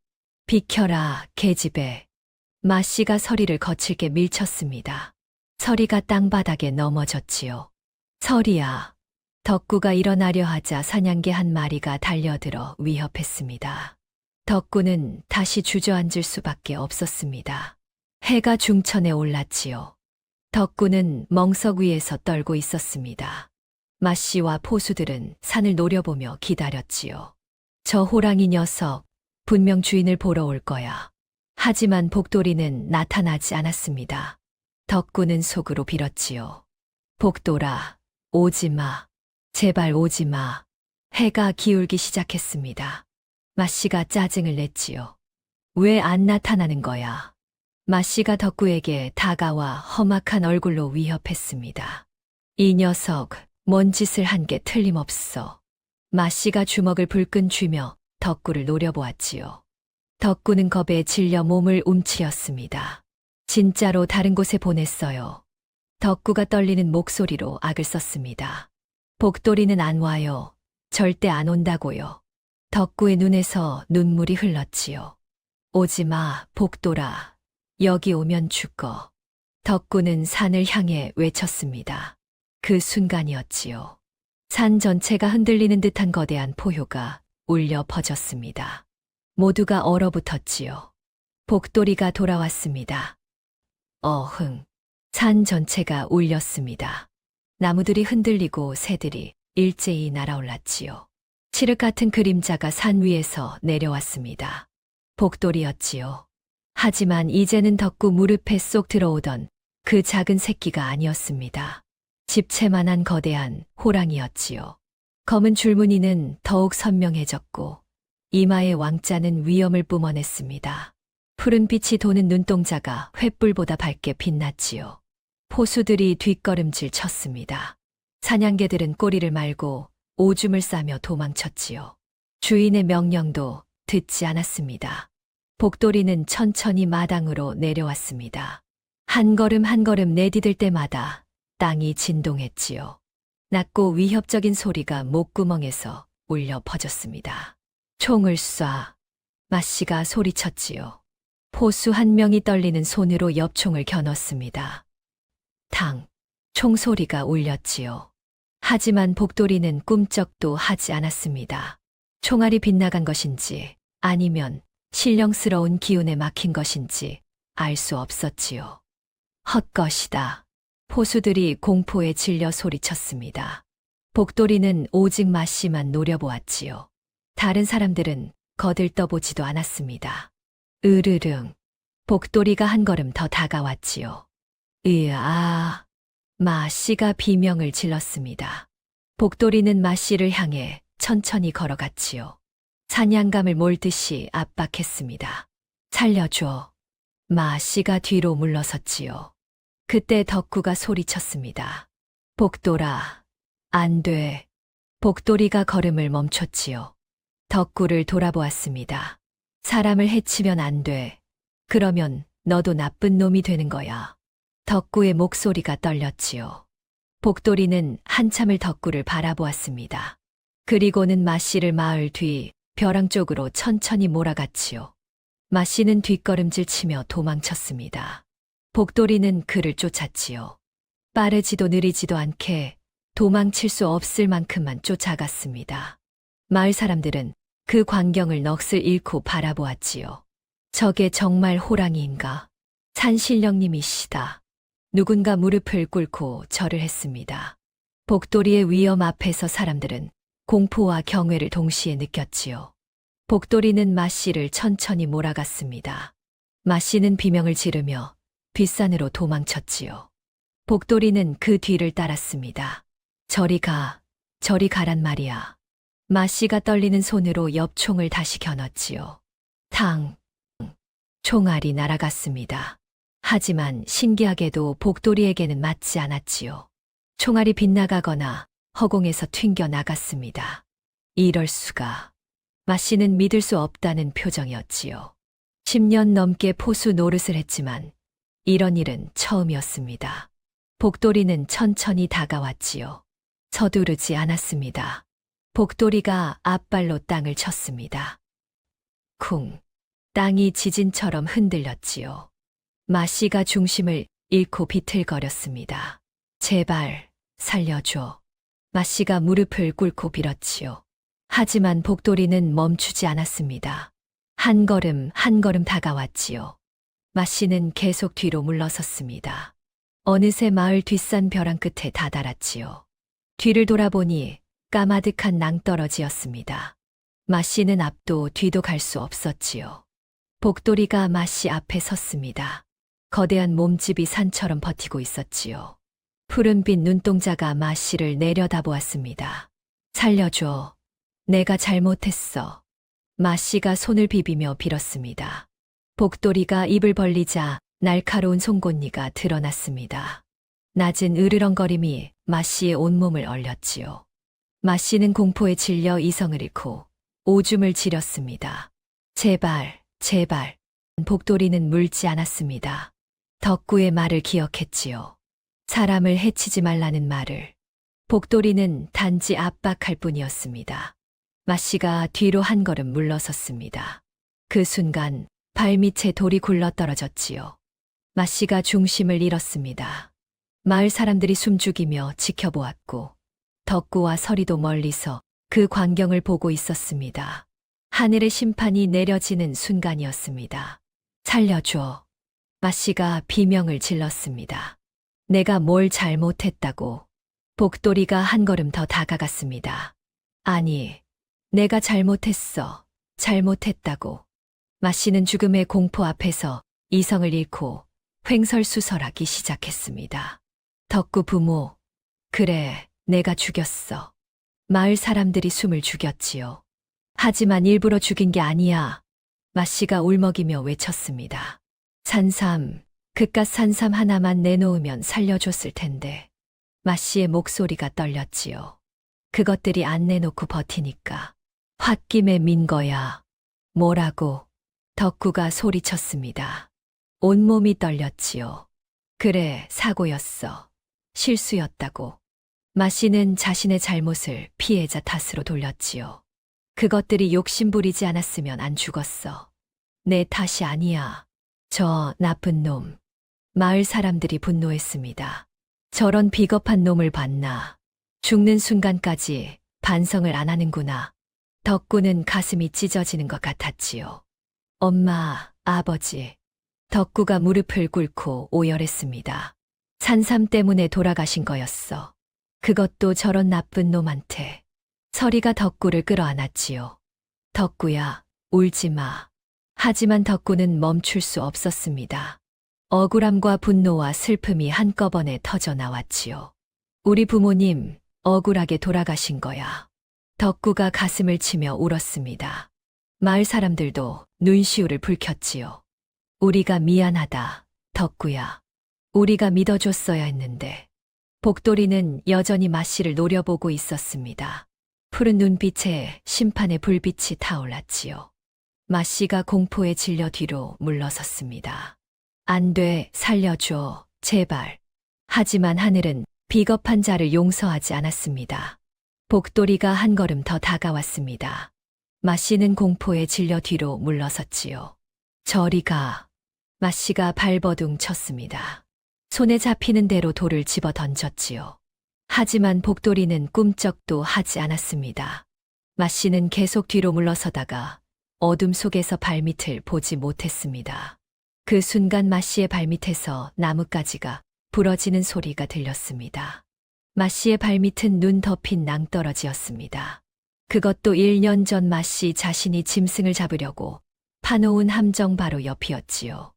비켜라, 계집애. 마씨가 설이를 거칠게 밀쳤습니다. 설이가 땅바닥에 넘어졌지요. 설이야. 덕구가 일어나려 하자 사냥개 한 마리가 달려들어 위협했습니다. 덕구는 다시 주저앉을 수밖에 없었습니다. 해가 중천에 올랐지요. 덕구는 멍석 위에서 떨고 있었습니다. 마씨와 포수들은 산을 노려보며 기다렸지요. 저 호랑이 녀석, 분명 주인을 보러 올 거야. 하지만 복돌이는 나타나지 않았습니다. 덕구는 속으로 빌었지요. 복돌아, 오지 마. 제발 오지 마. 해가 기울기 시작했습니다. 마씨가 짜증을 냈지요. 왜 안 나타나는 거야? 마씨가 덕구에게 다가와 험악한 얼굴로 위협했습니다. 이 녀석, 뭔 짓을 한 게 틀림없어. 마씨가 주먹을 불끈 쥐며 덕구를 노려보았지요. 덕구는 겁에 질려 몸을 움츠렸습니다. 진짜로 다른 곳에 보냈어요. 덕구가 떨리는 목소리로 악을 썼습니다. 복돌이는 안 와요. 절대 안 온다고요. 덕구의 눈에서 눈물이 흘렀지요. 오지 마, 복돌아. 여기 오면 죽어. 덕구는 산을 향해 외쳤습니다. 그 순간이었지요. 산 전체가 흔들리는 듯한 거대한 포효가 울려 퍼졌습니다. 모두가 얼어붙었지요. 복돌이가 돌아왔습니다. 어흥. 산 전체가 울렸습니다. 나무들이 흔들리고 새들이 일제히 날아올랐지요. 칠흑 같은 그림자가 산 위에서 내려왔습니다. 복돌이였지요. 하지만 이제는 덕구 무릎에 쏙 들어오던 그 작은 새끼가 아니었습니다. 집채만한 거대한 호랑이였지요. 검은 줄무늬는 더욱 선명해졌고 이마의 왕자는 위엄을 뿜어냈습니다. 푸른 빛이 도는 눈동자가 횃불보다 밝게 빛났지요. 포수들이 뒷걸음질 쳤습니다. 사냥개들은 꼬리를 말고 오줌을 싸며 도망쳤지요. 주인의 명령도 듣지 않았습니다. 복돌이는 천천히 마당으로 내려왔습니다. 한 걸음 한 걸음 내디딜 때마다 땅이 진동했지요. 낮고 위협적인 소리가 목구멍에서 울려 퍼졌습니다. 총을 쏴. 마씨가 소리쳤지요. 포수 한 명이 떨리는 손으로 엽총을 겨눴습니다. 탕. 총소리가 울렸지요. 하지만 복돌이는 꿈쩍도 하지 않았습니다. 총알이 빗나간 것인지 아니면 신령스러운 기운에 막힌 것인지 알 수 없었지요. 헛것이다. 포수들이 공포에 질려 소리쳤습니다. 복돌이는 오직 마씨만 노려보았지요. 다른 사람들은 거들떠보지도 않았습니다. 으르릉. 복돌이가 한 걸음 더 다가왔지요. 으아. 마씨가 비명을 질렀습니다. 복돌이는 마씨를 향해 천천히 걸어갔지요. 사냥감을 몰듯이 압박했습니다. 살려줘. 마씨가 뒤로 물러섰지요. 그때 덕구가 소리쳤습니다. 복돌아, 안 돼. 복돌이가 걸음을 멈췄지요. 덕구를 돌아보았습니다. 사람을 해치면 안 돼. 그러면 너도 나쁜 놈이 되는 거야. 덕구의 목소리가 떨렸지요. 복돌이는 한참을 덕구를 바라보았습니다. 그리고는 마씨를 마을 뒤 벼랑 쪽으로 천천히 몰아갔지요. 마씨는 뒷걸음질 치며 도망쳤습니다. 복돌이는 그를 쫓았지요. 빠르지도 느리지도 않게 도망칠 수 없을 만큼만 쫓아갔습니다. 마을 사람들은 그 광경을 넋을 잃고 바라보았지요. 저게 정말 호랑이인가? 산신령님이시다. 누군가 무릎을 꿇고 절을 했습니다. 복돌이의 위엄 앞에서 사람들은 공포와 경외를 동시에 느꼈지요. 복돌이는 마씨를 천천히 몰아갔습니다. 마씨는 비명을 지르며 뒷산으로 도망쳤지요. 복돌이는 그 뒤를 따랐습니다. 저리 가란 말이야. 마씨가 떨리는 손으로 엽총을 다시 겨눴지요. 탕! 총알이 날아갔습니다. 하지만 신기하게도 복돌이에게는 맞지 않았지요. 총알이 빗나가거나 허공에서 튕겨 나갔습니다. 이럴 수가. 마씨는 믿을 수 없다는 표정이었지요. 10년 넘게 포수 노릇을 했지만 이런 일은 처음이었습니다. 복돌이는 천천히 다가왔지요. 서두르지 않았습니다. 복돌이가 앞발로 땅을 쳤습니다. 쿵. 땅이 지진처럼 흔들렸지요. 마씨가 중심을 잃고 비틀거렸습니다. 제발 살려줘. 마씨가 무릎을 꿇고 빌었지요. 하지만 복돌이는 멈추지 않았습니다. 한 걸음 한 걸음 다가왔지요. 마씨는 계속 뒤로 물러섰습니다. 어느새 마을 뒷산 벼랑 끝에 다다랐지요. 뒤를 돌아보니 까마득한 낭떠러지였습니다. 마씨는 앞도 뒤도 갈 수 없었지요. 복돌이가 마씨 앞에 섰습니다. 거대한 몸집이 산처럼 버티고 있었지요. 푸른빛 눈동자가 마씨를 내려다보았습니다. 살려줘. 내가 잘못했어. 마씨가 손을 비비며 빌었습니다. 복돌이가 입을 벌리자 날카로운 송곳니가 드러났습니다. 낮은 으르렁거림이 마씨의 온몸을 얼렸지요. 마씨는 공포에 질려 이성을 잃고 오줌을 지렸습니다. 제발, 제발. 복돌이는 물지 않았습니다. 덕구의 말을 기억했지요. 사람을 해치지 말라는 말을. 복돌이는 단지 압박할 뿐이었습니다. 마씨가 뒤로 한 걸음 물러섰습니다. 그 순간 발밑에 돌이 굴러떨어졌지요. 마씨가 중심을 잃었습니다. 마을 사람들이 숨죽이며 지켜보았고 덕구와 서리도 멀리서 그 광경을 보고 있었습니다. 하늘의 심판이 내려지는 순간이었습니다. 살려줘. 마씨가 비명을 질렀습니다. 내가 뭘 잘못했다고. 복돌이가 한 걸음 더 다가갔습니다. 아니, 내가 잘못했어. 잘못했다고. 마씨는 죽음의 공포 앞에서 이성을 잃고 횡설수설하기 시작했습니다. 덕구 부모, 그래, 내가 죽였어. 마을 사람들이 숨을 죽였지요. 하지만 일부러 죽인 게 아니야. 마씨가 울먹이며 외쳤습니다. 산삼, 그깟 산삼 하나만 내놓으면 살려줬을 텐데. 마씨의 목소리가 떨렸지요. 그것들이 안 내놓고 버티니까. 홧김에 민 거야. 뭐라고? 덕구가 소리쳤습니다. 온몸이 떨렸지요. 그래, 사고였어. 실수였다고. 마씨는 자신의 잘못을 피해자 탓으로 돌렸지요. 그것들이 욕심 부리지 않았으면 안 죽었어. 내 탓이 아니야. 저 나쁜 놈. 마을 사람들이 분노했습니다. 저런 비겁한 놈을 봤나. 죽는 순간까지 반성을 안 하는구나. 덕구는 가슴이 찢어지는 것 같았지요. 엄마, 아버지. 덕구가 무릎을 꿇고 오열했습니다. 산삼 때문에 돌아가신 거였어. 그것도 저런 나쁜 놈한테. 서리가 덕구를 끌어안았지요. 덕구야, 울지 마. 하지만 덕구는 멈출 수 없었습니다. 억울함과 분노와 슬픔이 한꺼번에 터져 나왔지요. 우리 부모님, 억울하게 돌아가신 거야. 덕구가 가슴을 치며 울었습니다. 마을 사람들도 눈시울을 붉혔지요. 우리가 미안하다, 덕구야. 우리가 믿어줬어야 했는데. 복돌이는 여전히 마씨를 노려보고 있었습니다. 푸른 눈빛에 심판의 불빛이 타올랐지요. 마씨가 공포에 질려 뒤로 물러섰습니다. 안 돼, 살려줘, 제발. 하지만 하늘은 비겁한 자를 용서하지 않았습니다. 복돌이가 한 걸음 더 다가왔습니다. 마씨는 공포에 질려 뒤로 물러섰지요. 저리 가. 마씨가 발버둥 쳤습니다. 손에 잡히는 대로 돌을 집어 던졌지요. 하지만 복돌이는 꿈쩍도 하지 않았습니다. 마씨는 계속 뒤로 물러서다가 어둠 속에서 발밑을 보지 못했습니다. 그 순간 마씨의 발밑에서 나뭇가지가 부러지는 소리가 들렸습니다. 마씨의 발밑은 눈 덮인 낭떠러지였습니다. 그것도 1년 전 마씨 자신이 짐승을 잡으려고 파놓은 함정 바로 옆이었지요.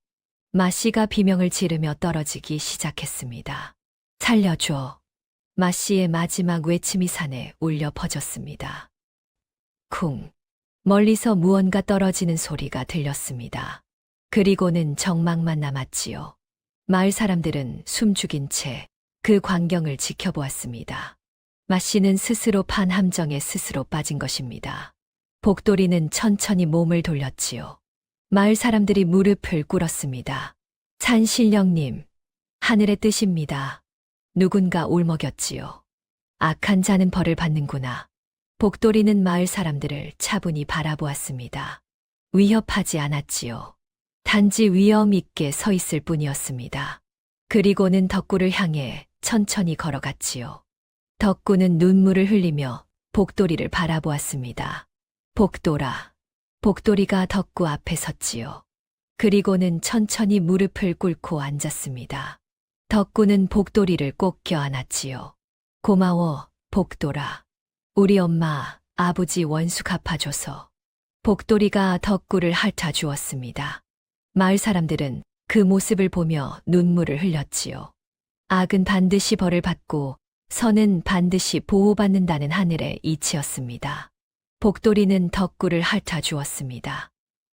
마씨가 비명을 지르며 떨어지기 시작했습니다. 살려줘. 마씨의 마지막 외침이 산에 울려 퍼졌습니다. 쿵. 멀리서 무언가 떨어지는 소리가 들렸습니다. 그리고는 정막만 남았지요. 마을 사람들은 숨죽인 채 그 광경을 지켜보았습니다. 마씨는 스스로 판 함정에 스스로 빠진 것입니다. 복돌이는 천천히 몸을 돌렸지요. 마을 사람들이 무릎을 꿇었습니다. 산신령님, 하늘의 뜻입니다. 누군가 울먹였지요. 악한 자는 벌을 받는구나. 복돌이는 마을 사람들을 차분히 바라보았습니다. 위협하지 않았지요. 단지 위험 있게 서 있을 뿐이었습니다. 그리고는 덕구를 향해 천천히 걸어갔지요. 덕구는 눈물을 흘리며 복돌이를 바라보았습니다. 복돌아. 복돌이가 덕구 앞에 섰지요. 그리고는 천천히 무릎을 꿇고 앉았습니다. 덕구는 복돌이를 꼭 껴안았지요. 고마워, 복돌아. 우리 엄마, 아버지 원수 갚아줘서. 복돌이가 덕구를 핥아주었습니다. 마을 사람들은 그 모습을 보며 눈물을 흘렸지요. 악은 반드시 벌을 받고 선은 반드시 보호받는다는 하늘의 이치였습니다. 복돌이는 덕구를 핥아주었습니다.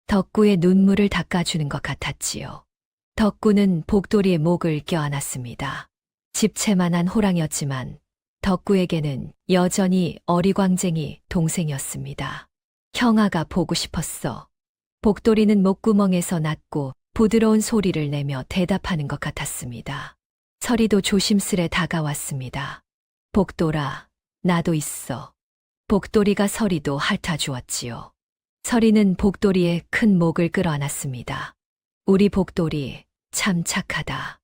덕구의 눈물을 닦아주는 것 같았지요. 덕구는 복돌이의 목을 껴안았습니다. 집채만한 호랑이였지만 덕구에게는 여전히 어리광쟁이 동생이었습니다. 형아가 보고 싶었어. 복돌이는 목구멍에서 낮고 부드러운 소리를 내며 대답하는 것 같았습니다. 서리도 조심스레 다가왔습니다. 복돌아, 나도 있어. 복돌이가 서리도 핥아주었지요. 서리는 복돌이의 큰 목을 끌어안았습니다. 우리 복돌이 참 착하다.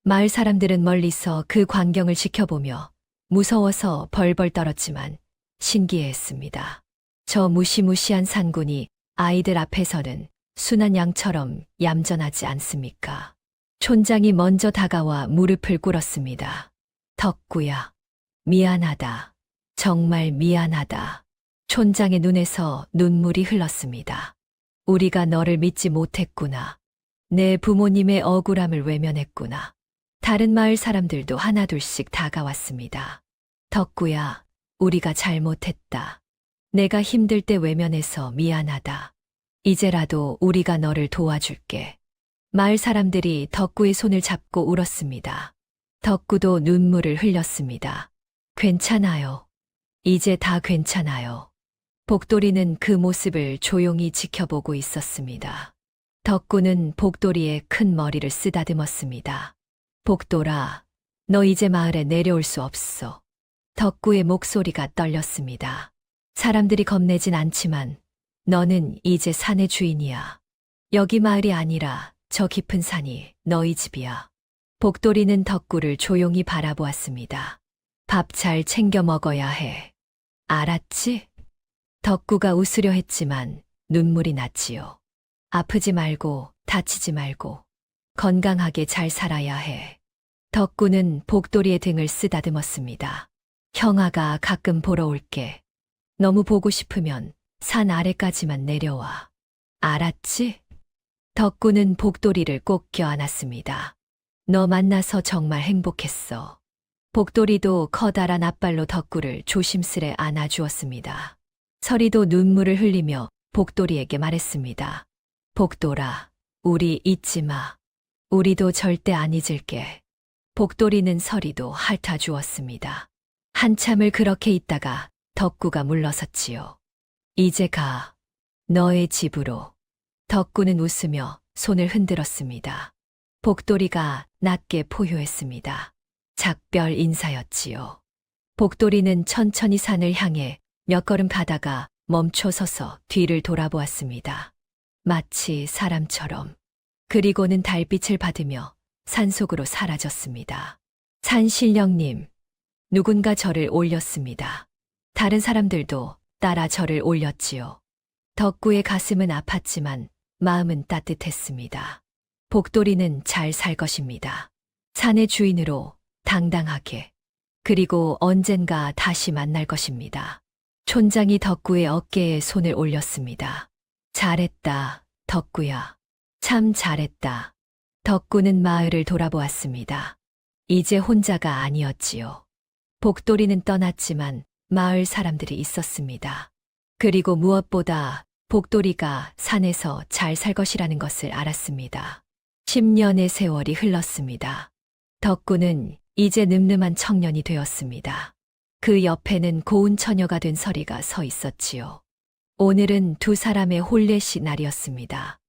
마을 사람들은 멀리서 그 광경을 지켜보며 무서워서 벌벌 떨었지만 신기해했습니다. 저 무시무시한 산군이 아이들 앞에서는 순한 양처럼 얌전하지 않습니까? 촌장이 먼저 다가와 무릎을 꿇었습니다. 덕구야, 미안하다. 정말 미안하다. 촌장의 눈에서 눈물이 흘렀습니다. 우리가 너를 믿지 못했구나. 내 부모님의 억울함을 외면했구나. 다른 마을 사람들도 하나둘씩 다가왔습니다. 덕구야, 우리가 잘못했다. 내가 힘들 때 외면해서 미안하다. 이제라도 우리가 너를 도와줄게. 마을 사람들이 덕구의 손을 잡고 울었습니다. 덕구도 눈물을 흘렸습니다. 괜찮아요. 이제 다 괜찮아요. 복돌이는 그 모습을 조용히 지켜보고 있었습니다. 덕구는 복돌이의 큰 머리를 쓰다듬었습니다. 복돌아, 너 이제 마을에 내려올 수 없어. 덕구의 목소리가 떨렸습니다. 사람들이 겁내진 않지만 너는 이제 산의 주인이야. 여기 마을이 아니라 저 깊은 산이 너희 집이야. 복돌이는 덕구를 조용히 바라보았습니다. 밥 잘 챙겨 먹어야 해. 알았지? 덕구가 웃으려 했지만 눈물이 났지요. 아프지 말고 다치지 말고 건강하게 잘 살아야 해. 덕구는 복돌이의 등을 쓰다듬었습니다. 형아가 가끔 보러 올게. 너무 보고 싶으면 산 아래까지만 내려와. 알았지? 덕구는 복돌이를 꼭 껴안았습니다. 너 만나서 정말 행복했어. 복돌이도 커다란 앞발로 덕구를 조심스레 안아주었습니다. 서리도 눈물을 흘리며 복돌이에게 말했습니다. 복돌아, 우리 잊지 마. 우리도 절대 안 잊을게. 복돌이는 서리도 핥아주었습니다. 한참을 그렇게 있다가 덕구가 물러섰지요. 이제 가. 너의 집으로. 덕구는 웃으며 손을 흔들었습니다. 복돌이가 낮게 포효했습니다. 작별 인사였지요. 복돌이는 천천히 산을 향해 몇 걸음 가다가 멈춰 서서 뒤를 돌아보았습니다. 마치 사람처럼. 그리고는 달빛을 받으며 산속으로 사라졌습니다. 산신령님, 누군가 저를 올렸습니다. 다른 사람들도 따라 저를 올렸지요. 덕구의 가슴은 아팠지만 마음은 따뜻했습니다. 복돌이는 잘 살 것입니다. 산의 주인으로 당당하게. 그리고 언젠가 다시 만날 것입니다. 촌장이 덕구의 어깨에 손을 올렸습니다. 잘했다, 덕구야. 참 잘했다. 덕구는 마을을 돌아보았습니다. 이제 혼자가 아니었지요. 복돌이는 떠났지만 마을 사람들이 있었습니다. 그리고 무엇보다 복돌이가 산에서 잘 살 것이라는 것을 알았습니다. 10년의 세월이 흘렀습니다. 덕구는 이제 늠름한 청년이 되었습니다. 그 옆에는 고운 처녀가 된 서리가 서 있었지요. 오늘은 두 사람의 혼례식 날이었습니다.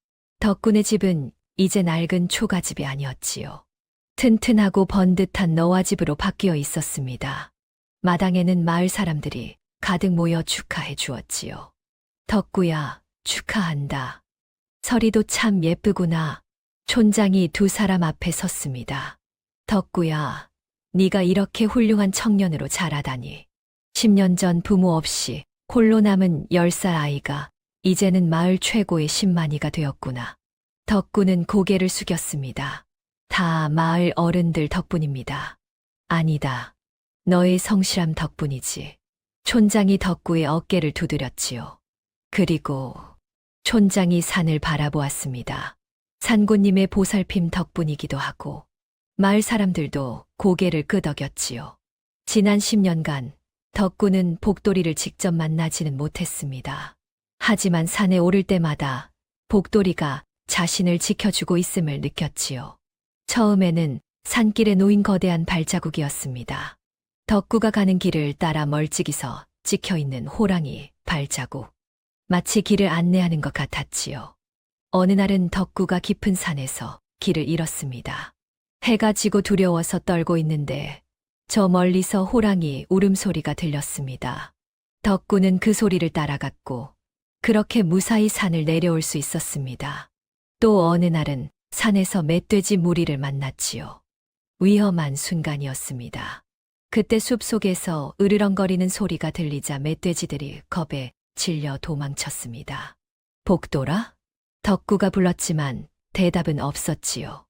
덕군의 집은 이제 낡은 초가집이 아니었지요. 튼튼하고 번듯한 너와집으로 바뀌어 있었습니다. 마당에는 마을 사람들이 가득 모여 축하해 주었지요. 덕구야, 축하한다. 서리도 참 예쁘구나. 촌장이 두 사람 앞에 섰습니다. 덕구야, 네가 이렇게 훌륭한 청년으로 자라다니. 10년 전 부모 없이 홀로 남은 10살 아이가 이제는 마을 최고의 신만이가 되었구나. 덕구는 고개를 숙였습니다. 다 마을 어른들 덕분입니다. 아니다. 너의 성실함 덕분이지. 촌장이 덕구의 어깨를 두드렸지요. 그리고 촌장이 산을 바라보았습니다. 산고님의 보살핌 덕분이기도 하고 마을 사람들도 고개를 끄덕였지요. 지난 10년간 덕구는 복돌이를 직접 만나지는 못했습니다. 하지만 산에 오를 때마다 복돌이가 자신을 지켜주고 있음을 느꼈지요. 처음에는 산길에 놓인 거대한 발자국이었습니다. 덕구가 가는 길을 따라 멀찍이서 찍혀있는 호랑이 발자국. 마치 길을 안내하는 것 같았지요. 어느 날은 덕구가 깊은 산에서 길을 잃었습니다. 해가 지고 두려워서 떨고 있는데 저 멀리서 호랑이 울음소리가 들렸습니다. 덕구는 그 소리를 따라갔고 그렇게 무사히 산을 내려올 수 있었습니다. 또 어느 날은 산에서 멧돼지 무리를 만났지요. 위험한 순간이었습니다. 그때 숲속에서 으르렁거리는 소리가 들리자 멧돼지들이 겁에 질려 도망쳤습니다. 복돌아? 덕구가 불렀지만 대답은 없었지요.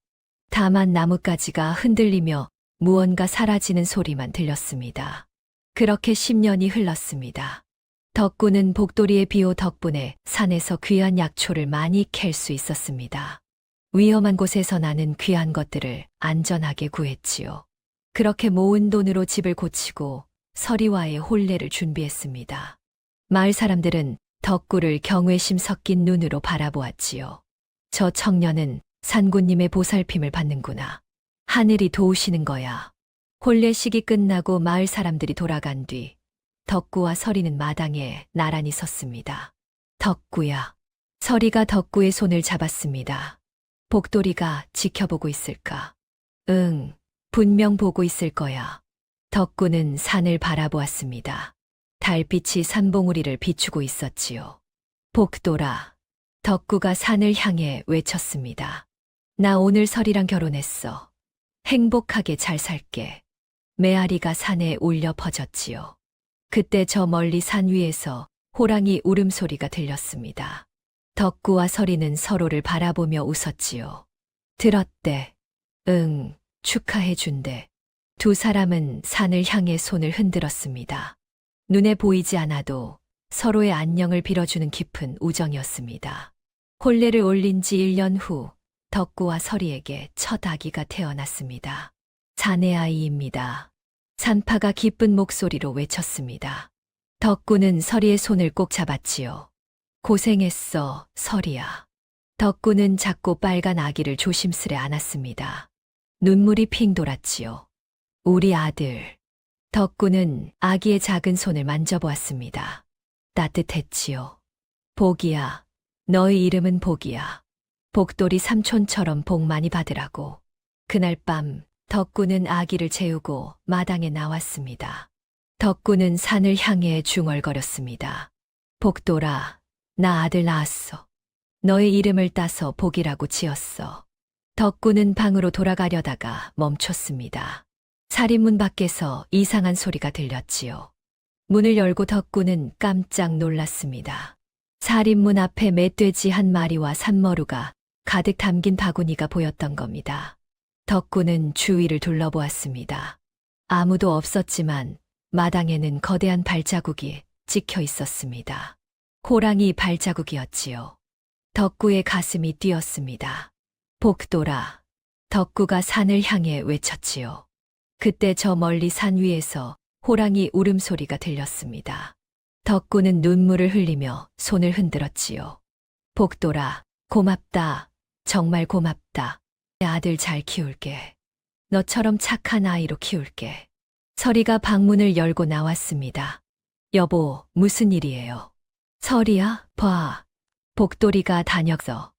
다만 나뭇가지가 흔들리며 무언가 사라지는 소리만 들렸습니다. 그렇게 10년이 흘렀습니다. 덕구는 복돌이의 비호 덕분에 산에서 귀한 약초를 많이 캘 수 있었습니다. 위험한 곳에서 나는 귀한 것들을 안전하게 구했지요. 그렇게 모은 돈으로 집을 고치고 서리와의 혼례를 준비했습니다. 마을 사람들은 덕구를 경외심 섞인 눈으로 바라보았지요. 저 청년은 산군님의 보살핌을 받는구나. 하늘이 도우시는 거야. 혼례식이 끝나고 마을 사람들이 돌아간 뒤 덕구와 서리는 마당에 나란히 섰습니다. 덕구야. 서리가 덕구의 손을 잡았습니다. 복돌이가 지켜보고 있을까? 응, 분명 보고 있을 거야. 덕구는 산을 바라보았습니다. 달빛이 산봉우리를 비추고 있었지요. 복돌아. 덕구가 산을 향해 외쳤습니다. 나 오늘 서리랑 결혼했어. 행복하게 잘 살게. 메아리가 산에 울려 퍼졌지요. 그때 저 멀리 산 위에서 호랑이 울음소리가 들렸습니다. 덕구와 서리는 서로를 바라보며 웃었지요. 들었대. 응, 축하해준대. 두 사람은 산을 향해 손을 흔들었습니다. 눈에 보이지 않아도 서로의 안녕을 빌어주는 깊은 우정이었습니다. 혼례를 올린 지 1년 후 덕구와 서리에게 첫 아기가 태어났습니다. 자네 아이입니다. 산파가 기쁜 목소리로 외쳤습니다. 덕구는 서리의 손을 꼭 잡았지요. 고생했어, 서리야. 덕구는 작고 빨간 아기를 조심스레 안았습니다. 눈물이 핑 돌았지요. 우리 아들. 덕구는 아기의 작은 손을 만져보았습니다. 따뜻했지요. 복이야. 너의 이름은 복이야. 복돌이 삼촌처럼 복 많이 받으라고. 그날 밤 덕구는 아기를 재우고 마당에 나왔습니다. 덕구는 산을 향해 중얼거렸습니다. 복돌아, 나 아들 낳았어. 너의 이름을 따서 복이라고 지었어. 덕구는 방으로 돌아가려다가 멈췄습니다. 살인문 밖에서 이상한 소리가 들렸지요. 문을 열고 덕구는 깜짝 놀랐습니다. 살인문 앞에 멧돼지 한 마리와 산머루가 가득 담긴 바구니가 보였던 겁니다. 덕구는 주위를 둘러보았습니다. 아무도 없었지만 마당에는 거대한 발자국이 찍혀 있었습니다. 호랑이 발자국이었지요. 덕구의 가슴이 뛰었습니다. 복돌아. 덕구가 산을 향해 외쳤지요. 그때 저 멀리 산 위에서 호랑이 울음소리가 들렸습니다. 덕구는 눈물을 흘리며 손을 흔들었지요. 복돌아, 고맙다. 정말 고맙다. 내 아들 잘 키울게. 너처럼 착한 아이로 키울게. 서리가 방문을 열고 나왔습니다. 여보, 무슨 일이에요? 서리야, 봐. 복돌이가 다녀서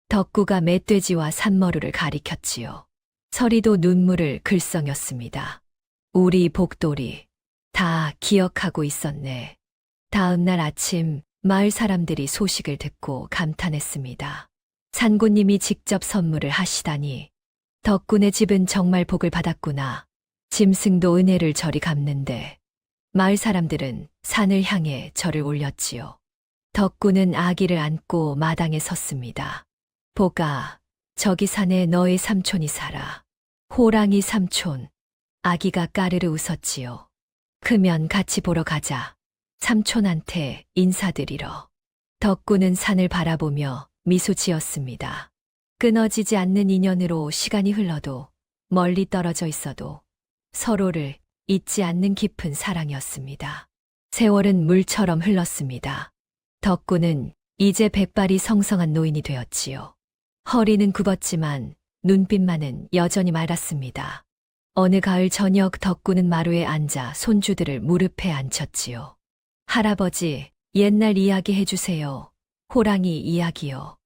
덕구가 멧돼지와 산머루를 가리켰지요. 서리도 눈물을 글썽였습니다. 우리 복돌이 다 기억하고 있었네. 다음 날 아침 마을 사람들이 소식을 듣고 감탄했습니다. 산고님이 직접 선물을 하시다니. 덕군의 집은 정말 복을 받았구나. 짐승도 은혜를 저리 갚는데. 마을 사람들은 산을 향해 절을 올렸지요. 덕군은 아기를 안고 마당에 섰습니다. 복아, 저기 산에 너의 삼촌이 살아. 호랑이 삼촌. 아기가 까르르 웃었지요. 크면 같이 보러 가자. 삼촌한테 인사드리러. 덕군은 산을 바라보며 미소 지었습니다. 끊어지지 않는 인연으로 시간이 흘러도 멀리 떨어져 있어도 서로를 잊지 않는 깊은 사랑이었습니다. 세월은 물처럼 흘렀습니다. 덕군은 이제 백발이 성성한 노인이 되었지요. 허리는 굽었지만 눈빛만은 여전히 맑았습니다. 어느 가을 저녁 덕군은 마루에 앉아 손주들을 무릎에 앉혔지요. 할아버지, 옛날 이야기 해주세요. 호랑이 이야기요.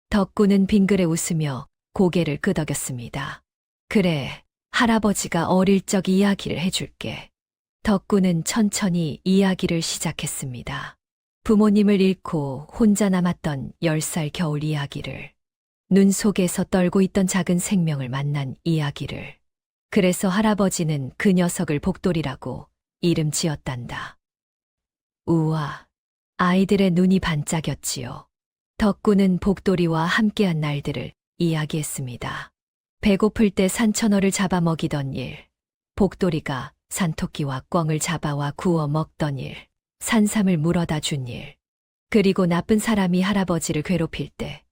덕군은 빙그레 웃으며 고개를 끄덕였습니다. 그래, 할아버지가 어릴 적 이야기를 해줄게. 덕군은 천천히 이야기를 시작했습니다. 부모님을 잃고 혼자 남았던 10살 겨울 이야기를. 눈 속에서 떨고 있던 작은 생명을 만난 이야기를. 그래서 할아버지는 그 녀석을 복돌이라고 이름 지었단다. 우와, 아이들의 눈이 반짝였지요. 덕군은 복돌이와 함께한 날들을 이야기했습니다. 배고플 때 산천어를 잡아먹이던 일, 복돌이가 산토끼와 꿩을 잡아와 구워 먹던 일, 산삼을 물어다 준 일. 그리고 나쁜 사람이 할아버지를 괴롭힐 때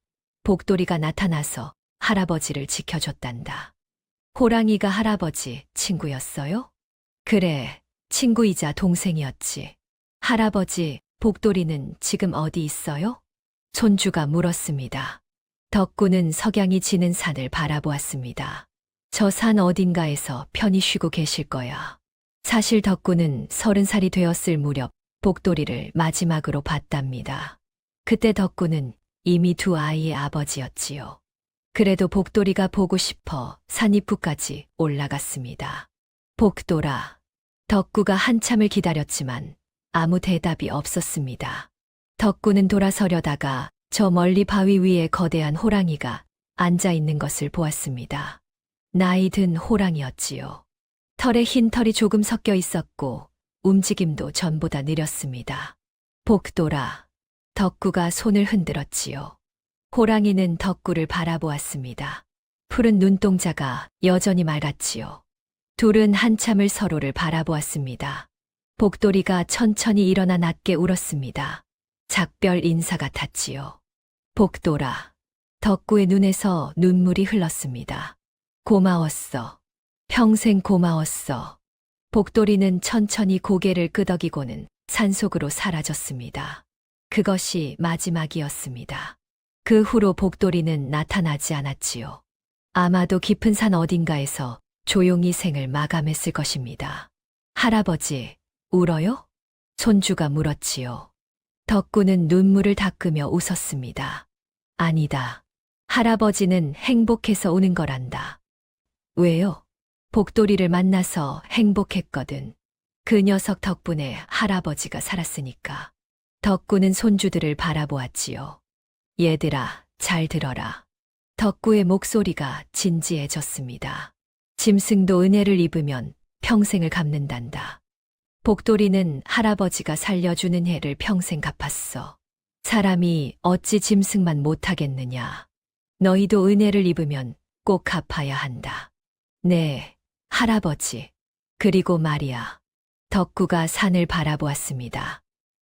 복돌이가 나타나서 할아버지를 지켜줬단다. 호랑이가 할아버지 친구였어요? 그래, 친구이자 동생이었지. 할아버지, 복돌이는 지금 어디 있어요? 손주가 물었습니다. 덕구는 석양이 지는 산을 바라보았습니다. 저 산 어딘가에서 편히 쉬고 계실 거야. 사실 덕구는 30살이 되었을 무렵 복돌이를 마지막으로 봤답니다. 그때 덕구는 이미 두 아이의 아버지였지요. 그래도 복돌이가 보고 싶어 산입구까지 올라갔습니다. 복돌아. 덕구가 한참을 기다렸지만 아무 대답이 없었습니다. 덕구는 돌아서려다가 저 멀리 바위 위에 거대한 호랑이가 앉아 있는 것을 보았습니다. 나이 든 호랑이였지요. 털에 흰 털이 조금 섞여 있었고 움직임도 전보다 느렸습니다. 복돌아. 덕구가 손을 흔들었지요. 호랑이는 덕구를 바라보았습니다. 푸른 눈동자가 여전히 맑았지요. 둘은 한참을 서로를 바라보았습니다. 복돌이가 천천히 일어나 낮게 울었습니다. 작별 인사 같았지요. 복돌아. 덕구의 눈에서 눈물이 흘렀습니다. 고마웠어. 평생 고마웠어. 복돌이는 천천히 고개를 끄덕이고는 산속으로 사라졌습니다. 그것이 마지막이었습니다. 그 후로 복돌이는 나타나지 않았지요. 아마도 깊은 산 어딘가에서 조용히 생을 마감했을 것입니다. 할아버지, 울어요? 손주가 물었지요. 덕구는 눈물을 닦으며 웃었습니다. 아니다. 할아버지는 행복해서 우는 거란다. 왜요? 복돌이를 만나서 행복했거든. 그 녀석 덕분에 할아버지가 살았으니까. 덕구는 손주들을 바라보았지요. 얘들아, 잘 들어라. 덕구의 목소리가 진지해졌습니다. 짐승도 은혜를 입으면 평생을 갚는단다. 복돌이는 할아버지가 살려주는 해를 평생 갚았어. 사람이 어찌 짐승만 못하겠느냐. 너희도 은혜를 입으면 꼭 갚아야 한다. 네, 할아버지. 그리고 말이야. 덕구가 산을 바라보았습니다.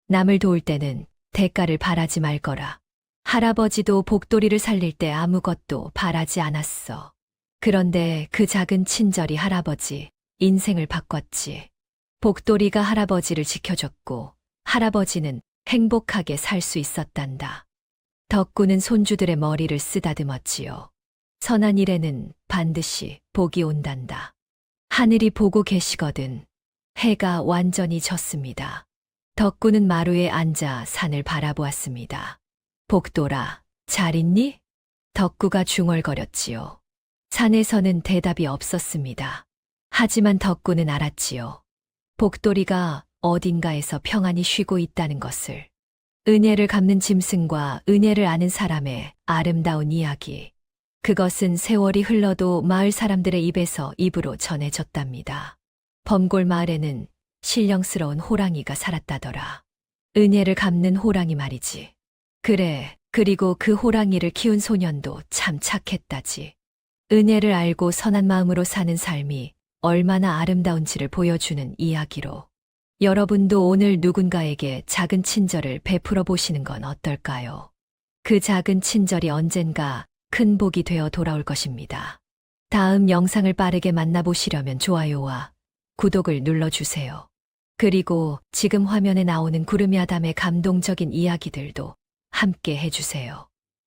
남을 도울 때는 대가를 바라지 말 거라. 할아버지도 복돌이를 살릴 때 아무것도 바라지 않았어. 그런데 그 작은 친절이 할아버지 인생을 바꿨지. 복돌이가 할아버지를 지켜줬고 할아버지는 행복하게 살 수 있었단다. 덕구는 손주들의 머리를 쓰다듬었지요. 선한 일에는 반드시 복이 온단다. 하늘이 보고 계시거든. 해가 완전히 졌습니다. 덕구는 마루에 앉아 산을 바라보았습니다. 복돌아, 잘 있니? 덕구가 중얼거렸지요. 산에서는 대답이 없었습니다. 하지만 덕구는 알았지요. 복돌이가 어딘가에서 평안히 쉬고 있다는 것을. 은혜를 갚는 짐승과 은혜를 아는 사람의 아름다운 이야기. 그것은 세월이 흘러도 마을 사람들의 입에서 입으로 전해졌답니다. 범골 마을에는 신령스러운 호랑이가 살았다더라. 은혜를 갚는 호랑이 말이지. 그래, 그리고 그 호랑이를 키운 소년도 참 착했다지. 은혜를 알고 선한 마음으로 사는 삶이 얼마나 아름다운지를 보여주는 이야기로. 여러분도 오늘 누군가에게 작은 친절을 베풀어 보시는 건 어떨까요? 그 작은 친절이 언젠가 큰 복이 되어 돌아올 것입니다. 다음 영상을 빠르게 만나보시려면 좋아요와 구독을 눌러주세요. 그리고 지금 화면에 나오는 구름이 아담의 감동적인 이야기들도 함께 해주세요.